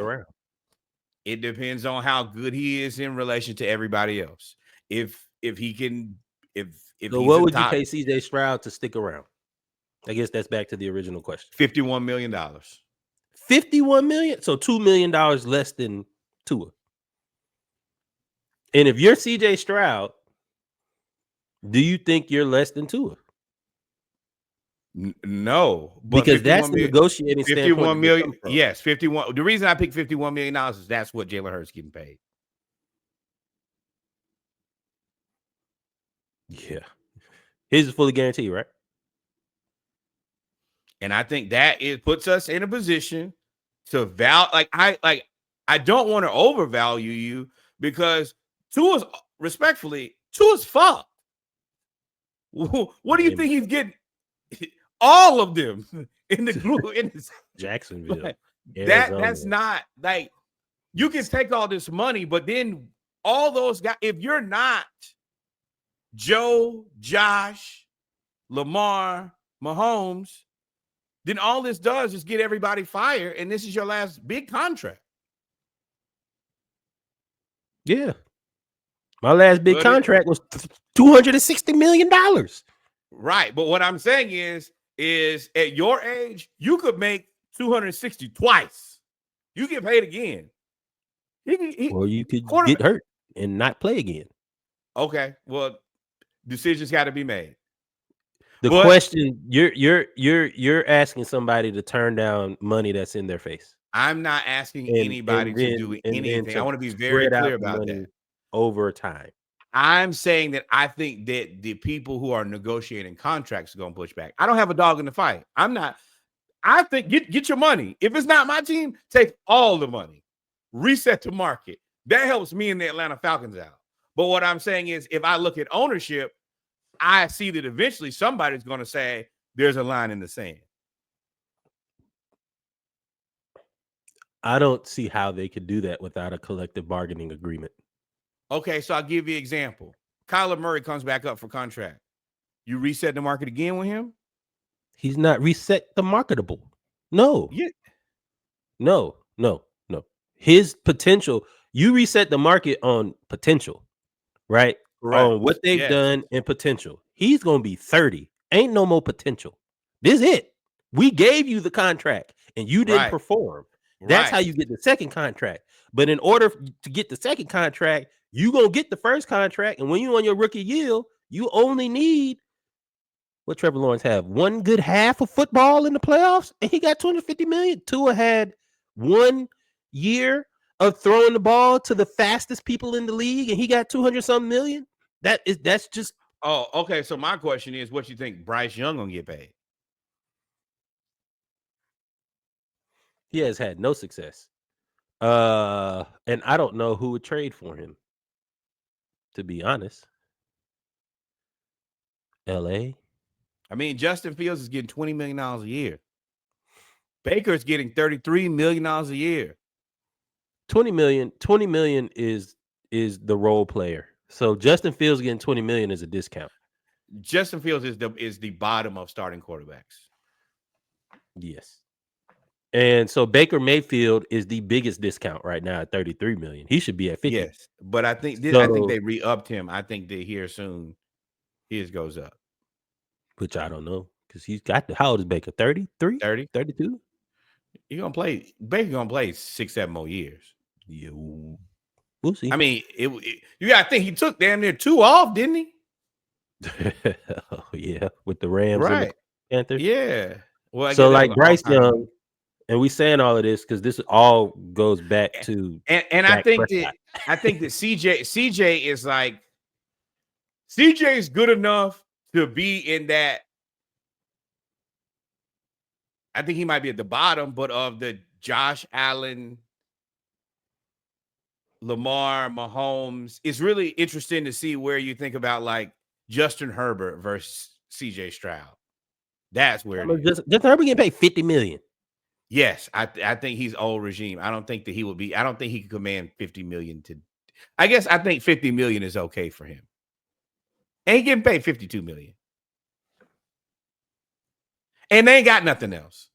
Speaker 2: it depends on how good he is in relation to everybody else. If he can, if
Speaker 1: so what would you pay CJ Stroud to stick around? I guess that's back to the original question.
Speaker 2: $51 million.
Speaker 1: $51 million? So $2 million less than Tua. And if you're CJ Stroud, do you think you're less than Tua?
Speaker 2: No,
Speaker 1: but because that's the negotiating
Speaker 2: 51 million. Yes, 51. The reason I picked $51 million is that's what Jalen Hurts getting paid.
Speaker 1: Yeah, his is fully guaranteed, right?
Speaker 2: And I think that it puts us in a position to I don't want to overvalue you because Tua's fucked. What do you think he's getting? All of them in the group in
Speaker 1: Jacksonville.
Speaker 2: That's not like you can take all this money, but then all those guys, if you're not Joe, Josh, Lamar, Mahomes, then all this does is get everybody fired, and this is your last big contract.
Speaker 1: Yeah. My last big contract was $260 million.
Speaker 2: Right. But what I'm saying is at your age, you could make 260 twice. You get paid again.
Speaker 1: Or you could get hurt and not play again.
Speaker 2: Okay. Well, decisions got to be made.
Speaker 1: The question you're asking somebody to turn down money that's in their face.
Speaker 2: I'm not asking anybody to do anything. I want to be very clear about that.
Speaker 1: Over time.
Speaker 2: I'm saying that I think that the people who are negotiating contracts are going to push back. I don't have a dog in the fight. I think get your money. If it's not my team, take all the money. Reset the market. That helps me and the Atlanta Falcons out. But what I'm saying is if I look at ownership, I see that eventually somebody's going to say there's a line in the sand.
Speaker 1: I don't see how they could do that without a collective bargaining agreement.
Speaker 2: Okay, so I'll give you an example. Kyler Murray comes back up for contract. You reset the market again with him?
Speaker 1: He's not reset the marketable. No.
Speaker 2: Yeah.
Speaker 1: No. His potential, you reset the market on potential, right?
Speaker 2: Right.
Speaker 1: On what they've done and potential. He's going to be 30. Ain't no more potential. This is it. We gave you the contract and you didn't perform. That's how you get the second contract. But in order to get the second contract, you going to get the first contract. And when you're on your rookie yield, you only need what Trevor Lawrence have? One good half of football in the playoffs, and he got $250 million. Tua had 1 year of throwing the ball to the fastest people in the league, and he got 200-something million. That's just.
Speaker 2: Oh, okay. So my question is, what you think Bryce Young gonna get paid?
Speaker 1: He has had no success. And I don't know who would trade for him, to be honest. LA.
Speaker 2: I mean, Justin Fields is getting $20 million a year. Baker's getting $33 million a year.
Speaker 1: 20 million is the role player. So Justin Fields getting 20 million is a discount.
Speaker 2: Justin Fields is the bottom of starting quarterbacks.
Speaker 1: Yes. And so Baker Mayfield is the biggest discount right now at 33 million. He should be at 50.
Speaker 2: Yes, but I think
Speaker 1: So,
Speaker 2: they re-upped him. I think that here soon his goes up.
Speaker 1: which I don't know because he's got how old is Baker? 33?
Speaker 2: 30.
Speaker 1: 32?
Speaker 2: Baker gonna play 6-7 more years.
Speaker 1: Yeah, we'll see.
Speaker 2: I mean, you gotta think he took damn near 2 off, didn't he?
Speaker 1: Oh, yeah, with the Rams and the Panthers.
Speaker 2: Yeah. Well,
Speaker 1: so like Bryce Young, and we saying all of this because this all goes back to
Speaker 2: and I think that CJ is like CJ is good enough to be in that. I think he might be at the bottom, but of the Josh Allen, Lamar, Mahomes, it's really interesting to see where you think about like Justin Herbert versus CJ Stroud. That's where
Speaker 1: Justin Herbert getting paid $50 million.
Speaker 2: Yes, I think he's old regime. I don't think that he would be. I don't think he could command $50 million to. I guess I think $50 million is okay for him. And he getting paid $52 million. And they ain't got nothing else.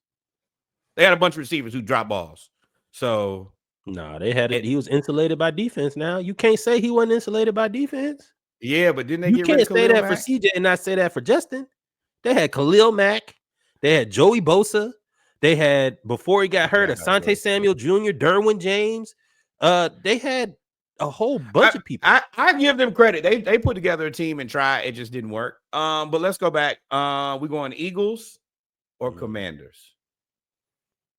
Speaker 2: They had a bunch of receivers who drop balls. So
Speaker 1: no, they had it. He was insulated by defense. Now you can't say he wasn't insulated by defense.
Speaker 2: Yeah, but didn't they
Speaker 1: you
Speaker 2: get rid of
Speaker 1: can't say that for CJ and not say that for Justin. They had Khalil Mack. They had Joey Bosa. They had, before he got hurt, Asante Samuel Jr., Derwin James. They had a whole bunch of people.
Speaker 2: I give them credit. They put together a team and tried. It just didn't work. But let's go back. We going Eagles or Commanders?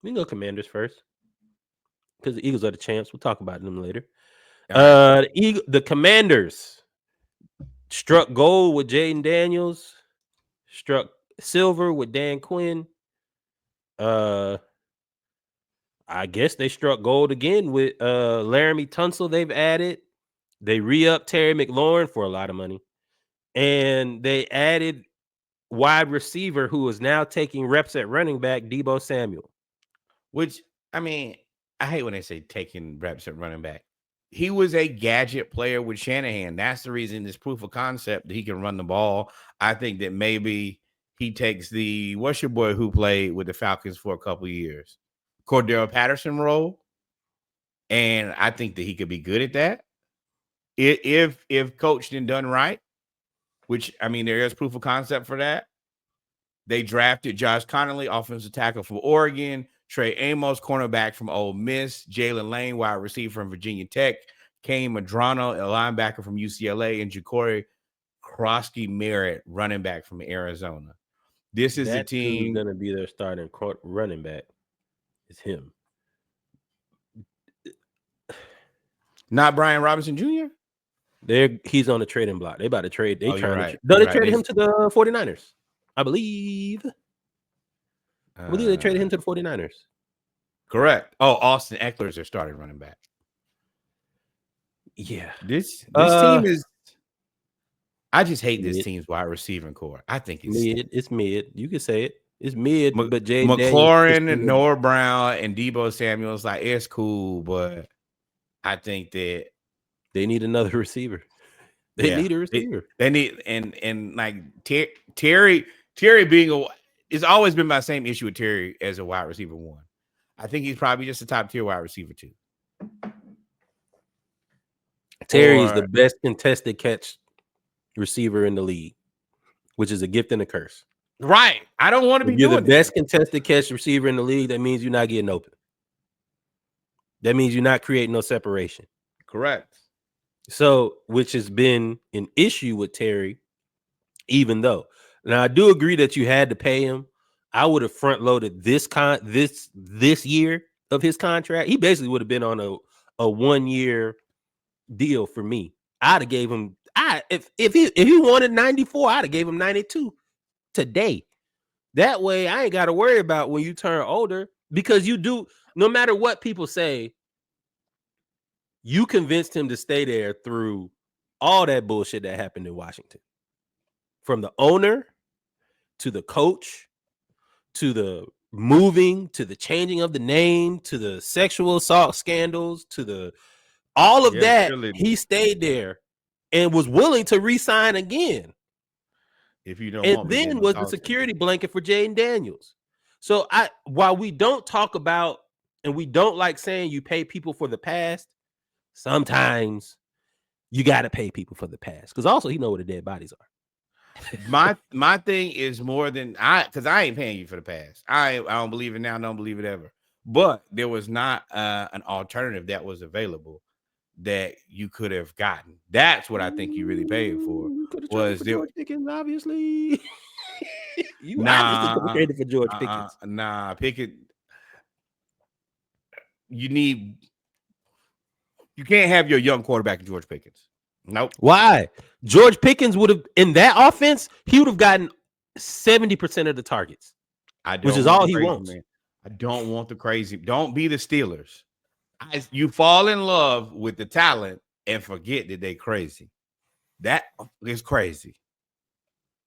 Speaker 1: We can go Commanders first because the Eagles are the champs. We'll talk about them later.
Speaker 2: Right.
Speaker 1: The Commanders struck gold with Jaden Daniels, struck silver with Dan Quinn. I guess they struck gold again with Laramie Tunsil. They've added. They re-upped Terry McLaurin for a lot of money. And they added wide receiver who is now taking reps at running back, Deebo Samuel.
Speaker 2: Which, I mean, I hate when they say taking reps at running back. He was a gadget player with Shanahan. That's the reason this proof of concept that he can run the ball. I think that maybe he takes the, what's your boy who played with the Falcons for a couple of years? Cordero Patterson role. And I think that he could be good at that. If coached and done right, which, I mean, there is proof of concept for that. They drafted Josh Connolly, offensive tackle from Oregon, Trey Amos, cornerback from Ole Miss, Jalen Lane, wide receiver from Virginia Tech, Kane Madrano, a linebacker from UCLA, and Ja'Cory Krosky-Merritt, running back from Arizona. This is a team
Speaker 1: going to be their starting running back. It's him.
Speaker 2: Not Brian Robinson Jr.?
Speaker 1: He's on the trading block. They about to trade. They trying to
Speaker 2: they
Speaker 1: traded him to the 49ers, I believe. I believe they traded him to the 49ers.
Speaker 2: Correct. Oh, Austin Eckler's their starting running back.
Speaker 1: Yeah.
Speaker 2: This team is. I just hate this team's wide receiving core. I think it's
Speaker 1: mid. It's mid. You can say it. It's mid. But Jay
Speaker 2: McLaurin and Noah Brown and Deebo Samuel's like, it's cool, but I think that
Speaker 1: they need another receiver. They need a receiver.
Speaker 2: They need and like Terry being it's always been my same issue with Terry as a wide receiver one. I think he's probably just a top tier wide receiver two.
Speaker 1: Terry is the best contested catch receiver in the league, which is a gift and a curse.
Speaker 2: Right. I don't want to be doing
Speaker 1: the best contested catch receiver in the league. That means you're not getting open. That means you're not creating no separation.
Speaker 2: Correct.
Speaker 1: So, which has been an issue with Terry, even though. Now, I do agree that you had to pay him. I would have front loaded this year of his contract. He basically would have been on a 1 year deal for me. I'd have gave him. If he wanted 94, I'd have gave him 92 today. That way, I ain't got to worry about when you turn older, because you do. No matter what people say, you convinced him to stay there through all that bullshit that happened in Washington. From the owner to the coach to the moving to the changing of the name to the sexual assault scandals to the all of
Speaker 2: the
Speaker 1: that,
Speaker 2: cheerleading.
Speaker 1: he stayed there and was willing to re-sign again.
Speaker 2: If you don't
Speaker 1: And
Speaker 2: want me
Speaker 1: then
Speaker 2: getting
Speaker 1: was the
Speaker 2: assaulted.
Speaker 1: security blanket for Jaden Daniels. So while we don't talk about and we don't like saying you pay people for the past, sometimes you got to pay people for the past because also he know where the dead bodies are.
Speaker 2: My thing is more than because I ain't paying you for the past. I don't believe it now. Don't believe it ever. But there was not an alternative that was available that you could have gotten. That's what I think you really paid for.
Speaker 1: You could have traded
Speaker 2: Was
Speaker 1: for
Speaker 2: there?
Speaker 1: George Pickens, obviously. You obviously could have
Speaker 2: Nah,
Speaker 1: traded for George Pickens.
Speaker 2: nah. Pickett, you can't have your young quarterback in George Pickens. Nope.
Speaker 1: Why? George Pickens would have in that offense, he would have gotten 70% of the targets, which is all he wants.
Speaker 2: Man. I don't want the crazy. Don't be the Steelers. You fall in love with the talent and forget that they crazy. That is crazy.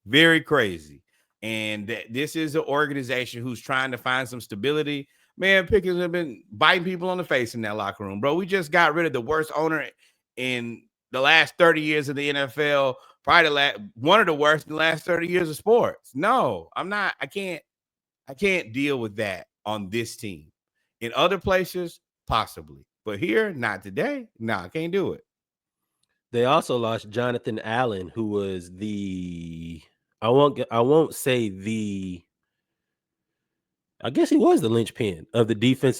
Speaker 2: Very crazy. And this is an organization who's trying to find some stability. Man, Pickens have been biting people on the face in that locker room, bro. We just got rid of the worst owner in the last 30 years of the NFL. Probably one of the worst in the last 30 years of sports. No, I'm not. I can't deal with that on this team. In other places, possibly. But here, not today. No, I can't do it.
Speaker 1: They also lost Jonathan Allen, who was I won't say I guess he was the linchpin of the defense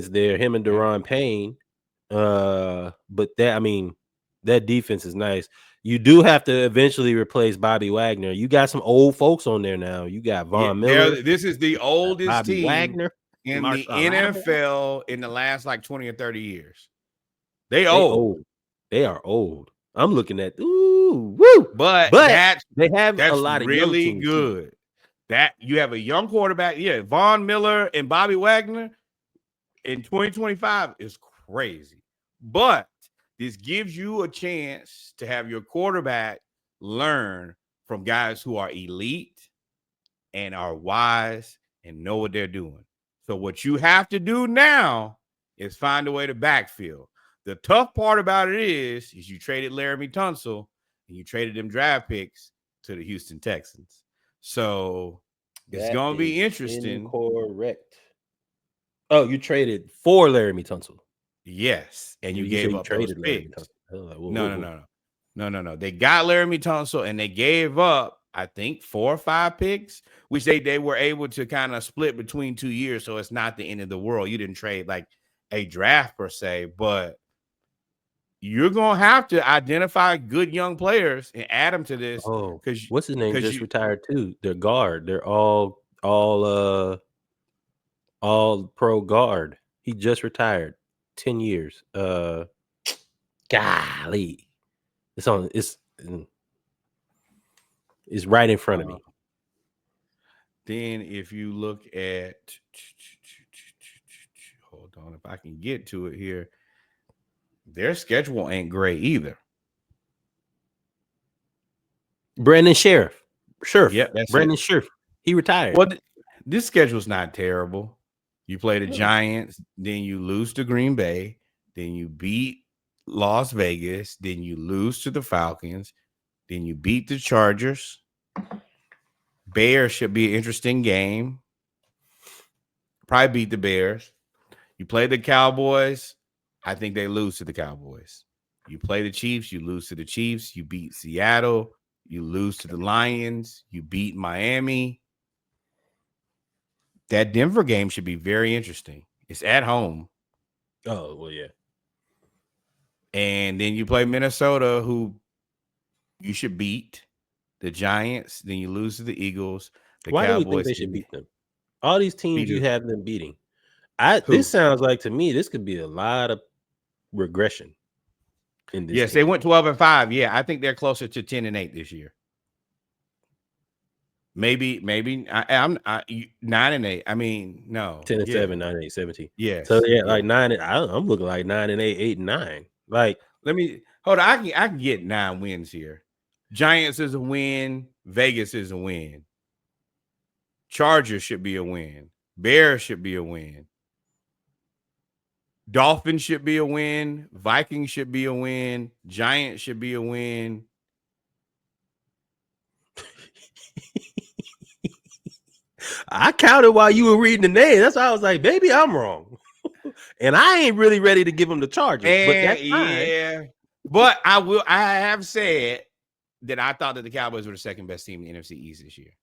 Speaker 1: there, him and Daron Payne. But that defense is nice. You do have to eventually replace Bobby Wagner. You got some old folks on there now. You got Von Miller.
Speaker 2: This is the oldest
Speaker 1: Bobby
Speaker 2: team
Speaker 1: Wagner
Speaker 2: in the NFL in the last like 20 or 30 years. They old.
Speaker 1: They are old. I'm looking at woo.
Speaker 2: But
Speaker 1: they have a lot of
Speaker 2: really
Speaker 1: young teams
Speaker 2: good.
Speaker 1: Too.
Speaker 2: That you have a young quarterback. Yeah, Von Miller and Bobby Wagner in 2025 is crazy. But this gives you a chance to have your quarterback learn from guys who are elite and are wise and know what they're doing. So what you have to do now is find a way to backfill. The tough part about it is you traded Laramie Tunsil and you traded them draft picks to the Houston Texans. So it's going to be interesting.
Speaker 1: Incorrect. Oh, you traded for Laramie Tunsil.
Speaker 2: Yes, and you gave up those picks. No. They got Laramie Tunsil and they gave up, I think, 4 or 5 picks, which they were able to kind of split between 2 years. So it's not the end of the world. You didn't trade like a draft per se, but you're going to have to identify good young players and add them to this.
Speaker 1: Oh, what's his name? Just retired too. They're guard. They're all pro guard. He just retired. 10 years. Golly. It's right in front of me.
Speaker 2: Then if you look at hold on, if I can get to it here, their schedule ain't great either.
Speaker 1: Brandon Sheriff.
Speaker 2: Yep, that's
Speaker 1: Brandon Sheriff. He retired.
Speaker 2: Well, this schedule's not terrible. You play the Giants, then you lose to Green Bay, then you beat Las Vegas, then you lose to the Falcons, then you beat the Chargers. Bears should be an interesting game. Probably beat the Bears. You play the Cowboys. I think they lose to the Cowboys. You play the Chiefs. You lose to the Chiefs. You beat Seattle. You lose to the Lions. You beat Miami. That Denver game should be very interesting. It's at home.
Speaker 1: Oh, well, yeah.
Speaker 2: And then you play Minnesota, who you should beat. The Giants. Then you lose to the Eagles.
Speaker 1: Why
Speaker 2: Cowboys,
Speaker 1: do you think they should beat them? All these teams you have them beating. This sounds like to me this could be a lot of regression in this.
Speaker 2: Yes, they went 12-5. Yeah, I think they're closer to 10-8 this year. Maybe I'm 9-8. I mean, no,
Speaker 1: 10-7, 9-8, 17.
Speaker 2: Yeah.
Speaker 1: So yeah, like 9. I'm looking like 9-8, 8-9. Like,
Speaker 2: let me hold on. I can get 9 wins here. Giants is a win. Vegas is a win. Chargers should be a win. Bears should be a win. Dolphins should be a win. Vikings should be a win. Giants should be a win.
Speaker 1: I counted while you were reading the name. That's why I was like, baby, I'm wrong. And I ain't really ready to give them the Chargers. But that's fine.
Speaker 2: Yeah. But I have said that I thought that the Cowboys were the second best team in the NFC East this year.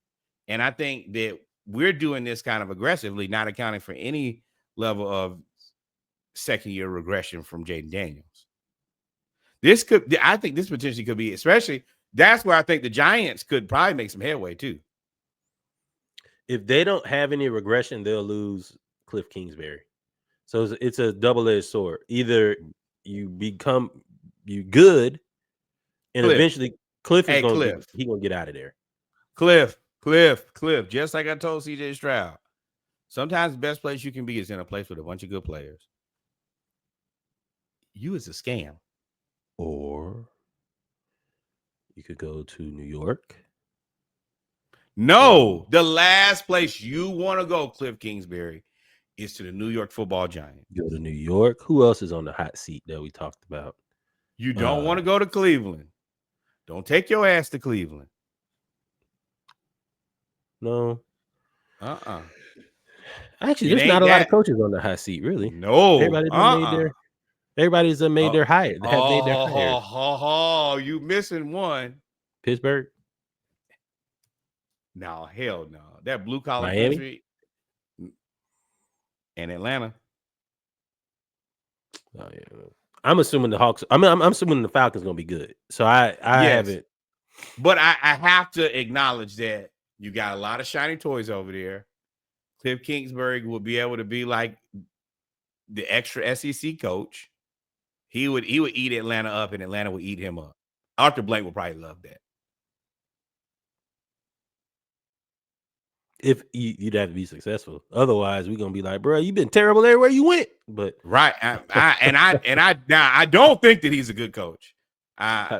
Speaker 2: And I think that we're doing this kind of aggressively, not accounting for any level of second-year regression from Jaden Daniels. I think this potentially could be, especially, that's where I think the Giants could probably make some headway too.
Speaker 1: If they don't have any regression, they'll lose Cliff Kingsbury. So it's a double-edged sword. Either you become good, and eventually Cliff is gonna get out of there.
Speaker 2: Cliff. Just like I told CJ Stroud, sometimes the best place you can be is in a place with a bunch of good players. You is a scam.
Speaker 1: Or you could go to New York.
Speaker 2: No, the last place you want to go, Cliff Kingsbury, is to the New York Football Giants.
Speaker 1: Go to New York. Who else is on the hot seat that we talked about?
Speaker 2: You don't want to go to Cleveland. Don't take your ass to Cleveland.
Speaker 1: No. Actually,
Speaker 2: It
Speaker 1: there's not a lot of coaches on the hot seat, really.
Speaker 2: No.
Speaker 1: Everybody's made their hire. Have made their hire.
Speaker 2: Oh, you missing one.
Speaker 1: Pittsburgh?
Speaker 2: No, hell no. That blue collar
Speaker 1: Miami
Speaker 2: country and Atlanta.
Speaker 1: Oh yeah. I'm assuming the Hawks. I'm assuming the Falcons gonna be good. So I haven't.
Speaker 2: But I have to acknowledge that you got a lot of shiny toys over there. Cliff Kingsbury will be able to be like the extra SEC coach. He would eat Atlanta up, and Atlanta would eat him up. Arthur Blank would probably love that.
Speaker 1: If you'd have to be successful, otherwise we're gonna be like, bro, you've been terrible everywhere you went. But
Speaker 2: right, I don't think that he's a good coach. I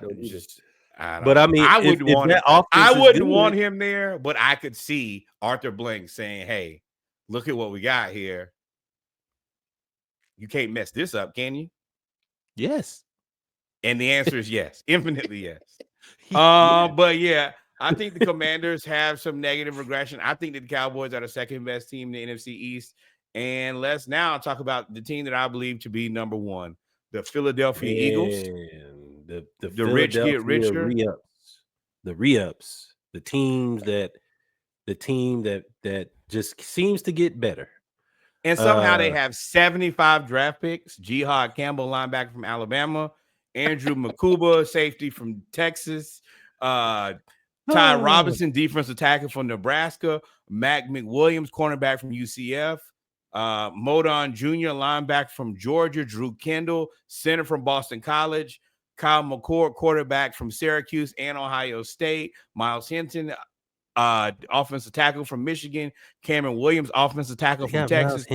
Speaker 2: wouldn't want him there. But I could see Arthur Blank saying, "Hey, look at what we got here. You can't mess this up, can you?"
Speaker 1: Yes.
Speaker 2: And the answer is yes, infinitely yes. But yeah. I think the Commanders have some negative regression. I think that the Cowboys are the second best team in the NFC East. And let's now talk about the team that I believe to be number one, the Philadelphia Eagles.
Speaker 1: The rich get richer. The re-ups. The team that just seems to get better.
Speaker 2: And somehow they have 75 draft picks. Jihad Campbell, linebacker from Alabama. Andrew Makuba, safety from Texas. Ty Robinson, defensive tackle from Nebraska. Mac McWilliams, cornerback from UCF. Modon Jr., linebacker from Georgia. Drew Kendall, center from Boston College. Kyle McCord, quarterback from Syracuse and Ohio State. Miles Hinton, offensive tackle from Michigan. Cameron Williams, offensive tackle from Texas.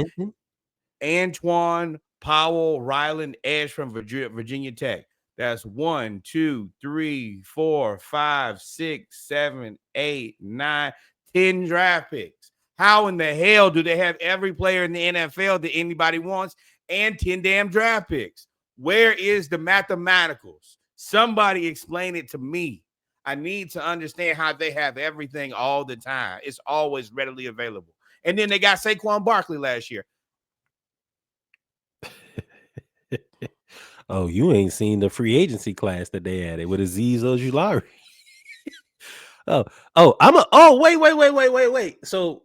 Speaker 2: Antoine Powell Ryland, edge from Virginia Tech. That's 1, 2, 3, 4, 5, 6, 7, 8, 9, 10 draft picks. How in the hell do they have every player in the NFL that anybody wants and 10 damn draft picks? Where is the mathematicals? Somebody explain it to me. I need to understand how they have everything all the time. It's always readily available. And then they got Saquon Barkley last year.
Speaker 1: Oh, you ain't seen the free agency class that they added with Azeez Ojulari. Wait. So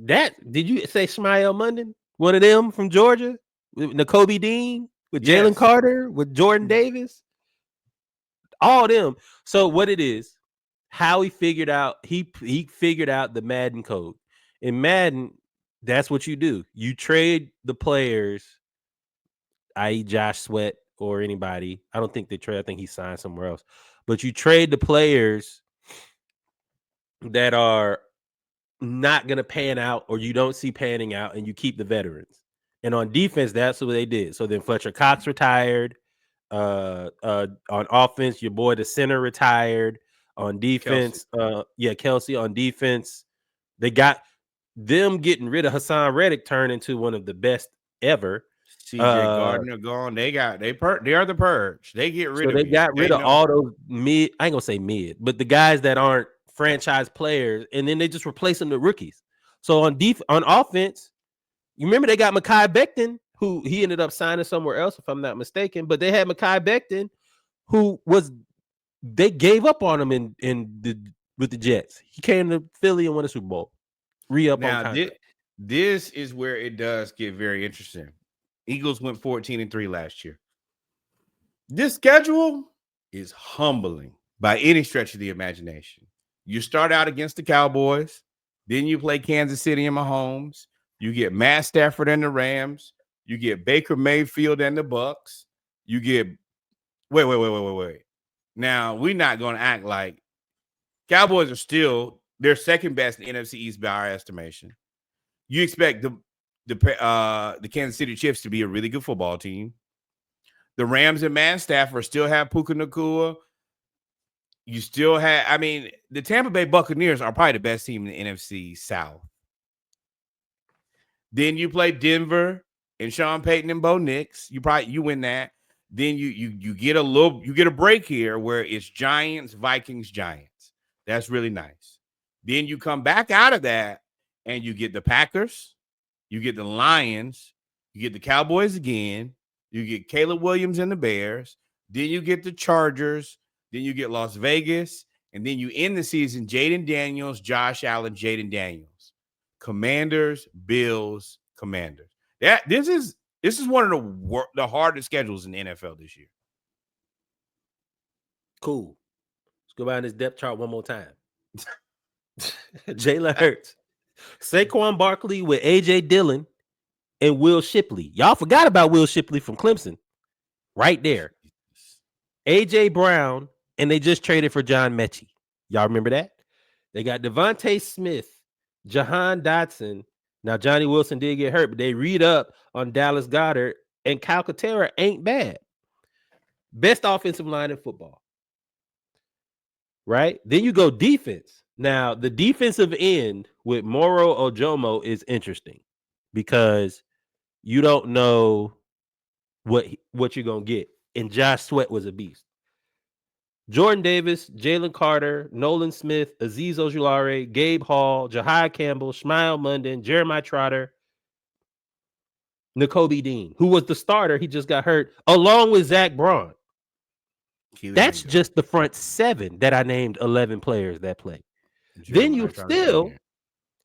Speaker 1: did you say Shmael Munden? One of them from Georgia? With Nakobe Dean? With Jalen Carter? With Jordan Davis? All them. So what it is, how he figured out, he figured out the Madden code. In Madden, that's what you do. You trade the players, i.e. Josh Sweat or anybody. I don't think they trade. I think he signed somewhere else. But you trade the players that are not going to pan out or you don't see panning out, and you keep the veterans. And on defense, that's what they did. So then Fletcher Cox retired. On offense, your boy the center retired. On defense, Kelsey on defense. They got them getting rid of Hassan Reddick turned into one of the best ever.
Speaker 2: CJ Gardner gone. They are the purge. They get rid
Speaker 1: So
Speaker 2: of
Speaker 1: they
Speaker 2: you.
Speaker 1: got rid
Speaker 2: They
Speaker 1: of
Speaker 2: know.
Speaker 1: all those mid. I ain't gonna say mid, but the guys that aren't franchise players, and then they just replace them with rookies. So on offense, you remember they got Mekhi Becton, who he ended up signing somewhere else, if I'm not mistaken. But they had Mekhi Becton, who was they gave up on him with the Jets. He came to Philly and won a Super Bowl. Re-up on
Speaker 2: Now
Speaker 1: contract.
Speaker 2: this is where it does get very interesting. Eagles went 14-3 last year. This schedule is humbling by any stretch of the imagination. You start out against the Cowboys, then you play Kansas City and Mahomes. You get Matt Stafford and the Rams. You get Baker Mayfield and the Bucks. You get wait. Now we're not going to act like Cowboys are still their second best in NFC East by our estimation. You expect the Kansas City Chiefs to be a really good football team. The Rams and Matt Stafford still have Puka Nacua. You still have, I mean, the Tampa Bay Buccaneers are probably the best team in the NFC South. Then you play Denver and Sean Payton and Bo Nix. You win that. Then you get a break here where it's Giants, Vikings, Giants. That's really nice. Then you come back out of that and you get the Packers, you get the Lions, you get the Cowboys again, you get Caleb Williams and the Bears, then you get the Chargers, then you get Las Vegas, and then you end the season Jaden Daniels, Josh Allen, Jaden Daniels. Commanders, Bills, Commanders. This is one of the hardest schedules in the NFL this year.
Speaker 1: Cool. Let's go by this depth chart one more time. Jalen Hurts, Saquon Barkley with AJ Dillon and Will Shipley. Y'all forgot about Will Shipley from Clemson. Right there. AJ Brown, and they just traded for John Mechie. Y'all remember that? They got Devontae Smith, Jahan Dotson. Now, Johnny Wilson did get hurt, but they read up on Dallas Goedert, and Calcaterra ain't bad. Best offensive line in football. Right? Then you go defense. Now, the defensive end with Moro Ojomo is interesting because you don't know what you're going to get. And Josh Sweat was a beast. Jordan Davis, Jalen Carter, Nolan Smith, Azeez Ojulari, Gabe Hall, Jahai Campbell, Shmuel Munden, Jeremiah Trotter, Nakobe Dean, who was the starter. He just got hurt, along with Zach Braun. That's just the front seven that I named 11 players that play. Then you still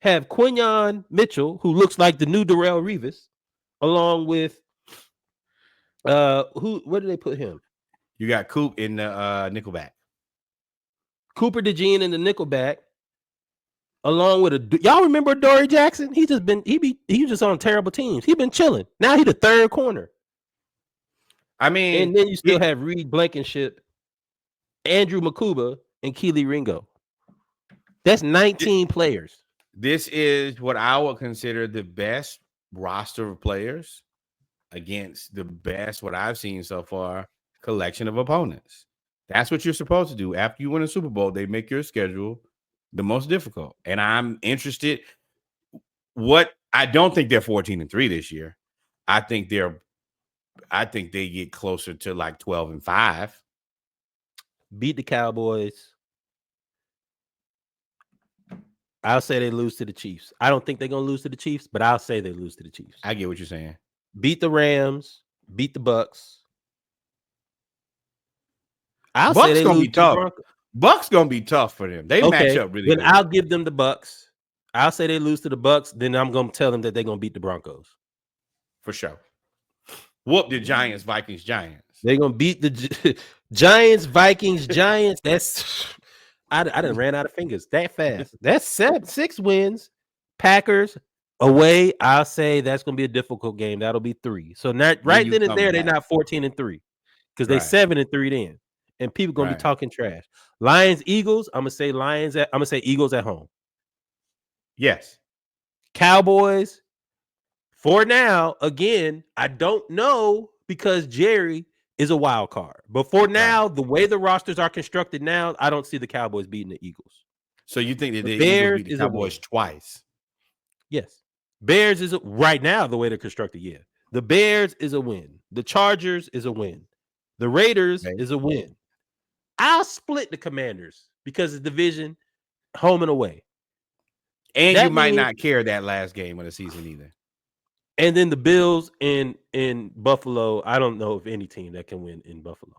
Speaker 1: have Quinyon Mitchell, who looks like the new Darrelle Revis, along with where did they put him?
Speaker 2: You got Coop in the nickelback.
Speaker 1: Cooper DeJean in the nickelback, along with y'all remember Dory Jackson? He was just on terrible teams. He been chilling. Now he the third corner.
Speaker 2: I mean,
Speaker 1: and then you still have Reed Blankenship, Andrew Makuba, and Keely Ringo. That's 19 players.
Speaker 2: This is what I would consider the best roster of players against the best, what I've seen so far, collection of opponents. That's what you're supposed to do. After you win a Super Bowl, they make your schedule the most difficult. And I'm interested. I don't think they're 14-3 this year. I think they get closer to like 12-5.
Speaker 1: Beat the Cowboys. I'll say they lose to the Chiefs. I don't think they're going to lose to the Chiefs, but I'll say they lose to the Chiefs.
Speaker 2: I get what you're saying.
Speaker 1: Beat the Rams. Beat the Bucks. I'll
Speaker 2: Bucks
Speaker 1: say they
Speaker 2: gonna
Speaker 1: lose
Speaker 2: be tough. Bucks gonna be tough for them. They match up really
Speaker 1: then
Speaker 2: good.
Speaker 1: I'll give them the Bucks. I'll say they lose to the Bucks. Then I'm going to tell them that they're going to beat the Broncos.
Speaker 2: For sure. Whoop the Giants, Vikings, Giants.
Speaker 1: They're going to beat the Giants, Vikings, Giants. That's... I done ran out of fingers that fast. That's 6 wins. Packers away. I'll say that's going to be a difficult game. That'll be 3. So not right then and there, they're not 14-3 because they 7-3 then, and people going to be talking trash. Lions, Eagles. I'm gonna say Eagles at home.
Speaker 2: Yes.
Speaker 1: Cowboys. For now, again, I don't know because Jerry is a wild card. But for now, the way the rosters are constructed now, I don't see the Cowboys beating the Eagles.
Speaker 2: So you think that the Eagles beat the Cowboys twice?
Speaker 1: Yes. Bears is right now the way they're constructed. Yeah. The Bears is a win. The Chargers is a win. The Raiders
Speaker 2: Okay.
Speaker 1: is a win. I'll split the Commanders because it's division, home and away.
Speaker 2: And you
Speaker 1: That
Speaker 2: might
Speaker 1: means,
Speaker 2: not care that last game of the season either.
Speaker 1: and then the Bills in Buffalo. I don't know of any team that can win in Buffalo.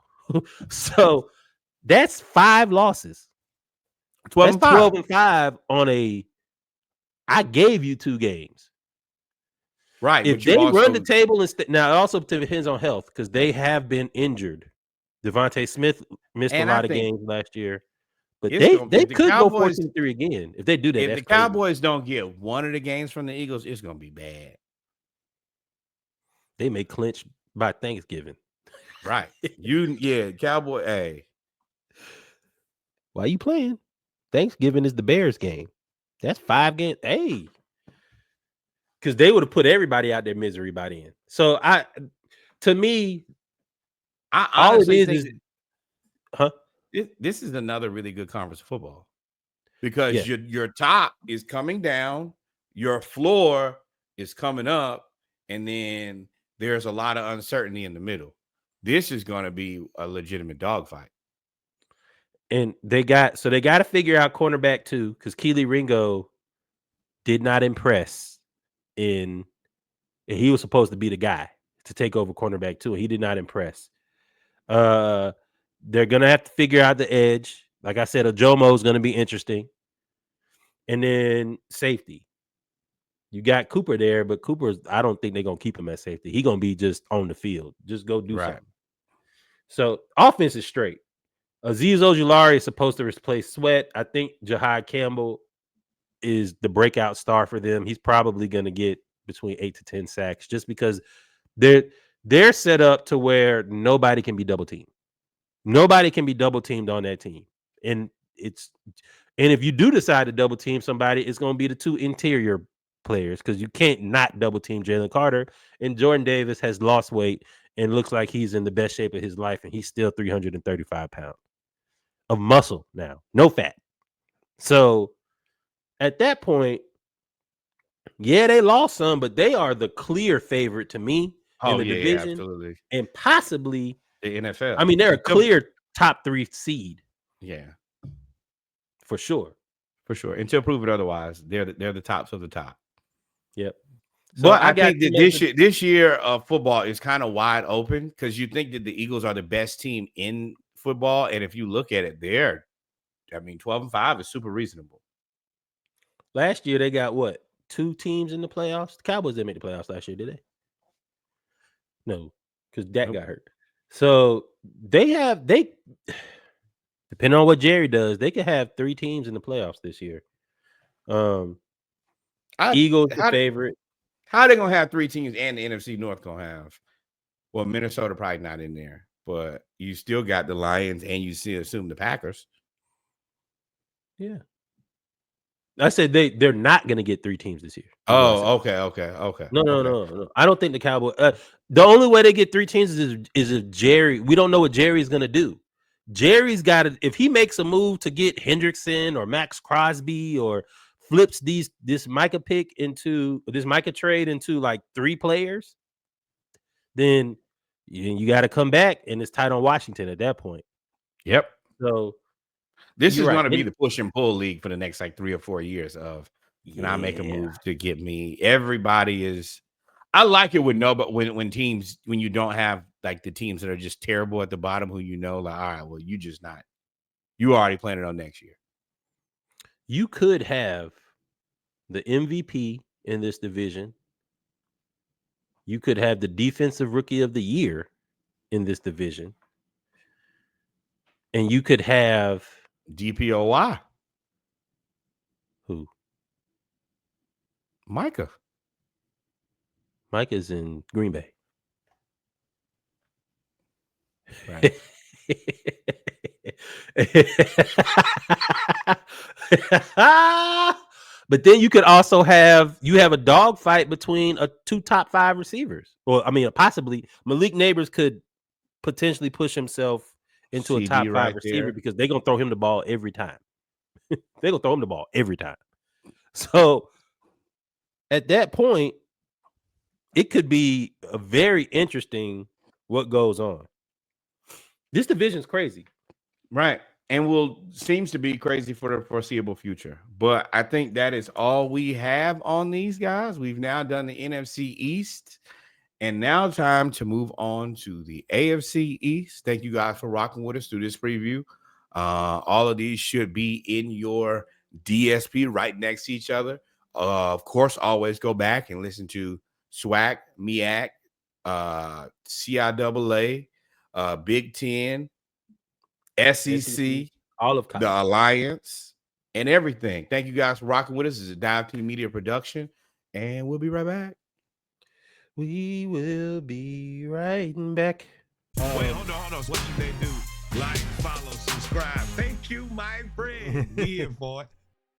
Speaker 1: So that's 5 losses.
Speaker 2: 12
Speaker 1: That's
Speaker 2: and 5.
Speaker 1: 12-5 on a. I gave you 2 games.
Speaker 2: Right.
Speaker 1: If
Speaker 2: But you
Speaker 1: they run
Speaker 2: also
Speaker 1: the table now, it also depends on health because they have been injured. Devontae Smith missed a
Speaker 2: and I
Speaker 1: lot of
Speaker 2: think
Speaker 1: games last year, but
Speaker 2: it's
Speaker 1: they
Speaker 2: gonna
Speaker 1: they
Speaker 2: if the
Speaker 1: could go
Speaker 2: Cowboys
Speaker 1: 14-3 again. If they do that,
Speaker 2: if
Speaker 1: that's
Speaker 2: the
Speaker 1: crazy.
Speaker 2: Cowboys don't get one of the games from the Eagles, it's gonna be bad.
Speaker 1: They may clinch by Thanksgiving.
Speaker 2: Right. Cowboy. Hey.
Speaker 1: Why you playing? Thanksgiving is the Bears game. That's 5 games. Hey, because they would have put everybody out their misery by then. So to me,
Speaker 2: I
Speaker 1: all it
Speaker 2: honestly think
Speaker 1: is,
Speaker 2: that
Speaker 1: huh?
Speaker 2: this is another really good conference of football because
Speaker 1: Yeah.
Speaker 2: your top is coming down, your floor is coming up, and then there's a lot of uncertainty in the middle. This is going to be a legitimate dogfight.
Speaker 1: And they got to figure out cornerback too, because Keely Ringo did not impress and he was supposed to be the guy to take over cornerback too. He did not impress. They're gonna have to figure out the edge. Like I said, Ojomo is gonna be interesting. And then safety. You got Cooper there, but I don't think they're gonna keep him at safety. He's gonna be just on the field. Just go do
Speaker 2: Right.
Speaker 1: something. So offense is straight. Azeez Ojulari is supposed to replace Sweat. I think Jahad Campbell is the breakout star for them. He's probably going to get between 8 to 10 sacks just because they're set up to where nobody can be double teamed. Nobody can be double teamed on that team. And if you do decide to double team somebody, it's going to be the 2 interior players because you can't not double team Jalen Carter. And Jordan Davis has lost weight and looks like he's in the best shape of his life, and he's still 335 pounds of muscle now, no fat. So at that point, yeah, they lost some, but they are the clear favorite to me in
Speaker 2: Oh
Speaker 1: the
Speaker 2: yeah,
Speaker 1: division
Speaker 2: absolutely.
Speaker 1: and possibly,
Speaker 2: The NFL.
Speaker 1: I mean, they're a clear top 3 seed.
Speaker 2: Yeah,
Speaker 1: For sure.
Speaker 2: for sure. Until proven otherwise, they're the tops of the top.
Speaker 1: Yep. So
Speaker 2: But I
Speaker 1: got
Speaker 2: think that this year of football is kind of wide open because you think that the Eagles are the best team in football, and if you look at it, 12-5 is super reasonable.
Speaker 1: Last year they got what? 2 teams in the playoffs. The Cowboys didn't make the playoffs last year, did they? No, because Dak got hurt. So they depending on what Jerry does, they could have 3 teams in the playoffs this year. Eagles the favorite.
Speaker 2: How are they gonna have 3 teams and the NFC North gonna have? Well, Minnesota probably not in there, but you still got the Lions and you still assume the Packers.
Speaker 1: Yeah. I said they're not going to get 3 teams this year.
Speaker 2: Oh, okay.
Speaker 1: No. I don't think the Cowboys. The only way they get 3 teams is if Jerry. We don't know what Jerry's going to do. Jerry's got to, if he makes a move to get Hendrickson or Max Crosby or flips this Micah trade into like 3 players, then you got to come back and it's tight on Washington at that point.
Speaker 2: Yep.
Speaker 1: So
Speaker 2: this is going to be the push and pull league for the next like 3 or 4 years of, can I make a move to get me? Everybody is. I like it but when teams, when you don't have like the teams that are just terrible at the bottom, who like, all right, well, you already planning on next year.
Speaker 1: You could have the MVP in this division. You could have the defensive rookie of the year in this division. And you could have
Speaker 2: DPOY.
Speaker 1: Who?
Speaker 2: Micah.
Speaker 1: Micah's in Green Bay.
Speaker 2: Right.
Speaker 1: But then you could also have a dogfight between 2 top 5 receivers. Or I mean, possibly Malik Neighbors could potentially push himself into
Speaker 2: CD
Speaker 1: a top 5 receiver
Speaker 2: there.
Speaker 1: because they're gonna throw him the ball every time. They're gonna throw him the ball every time. So at that point, it could be a very interesting what goes on. This division's crazy.
Speaker 2: Right. And will seems to be crazy for the foreseeable future. But I think that is all we have on these guys. We've now done the NFC East. And now time to move on to the AFC East. Thank you guys for rocking with us through this preview. All of these should be in your DSP right next to each other. Of course, always go back and listen to SWAC, MEAC, CIAA, Big Ten, SEC,
Speaker 1: all of
Speaker 2: the
Speaker 1: college.
Speaker 2: Alliance, and everything. Thank you guys for rocking with us. This is a Dive Team Media production, and we'll be right back.
Speaker 1: We will be right back.
Speaker 3: Wait, hold on. What do they do? Like, follow, subscribe. Thank you, my friend. Here for it.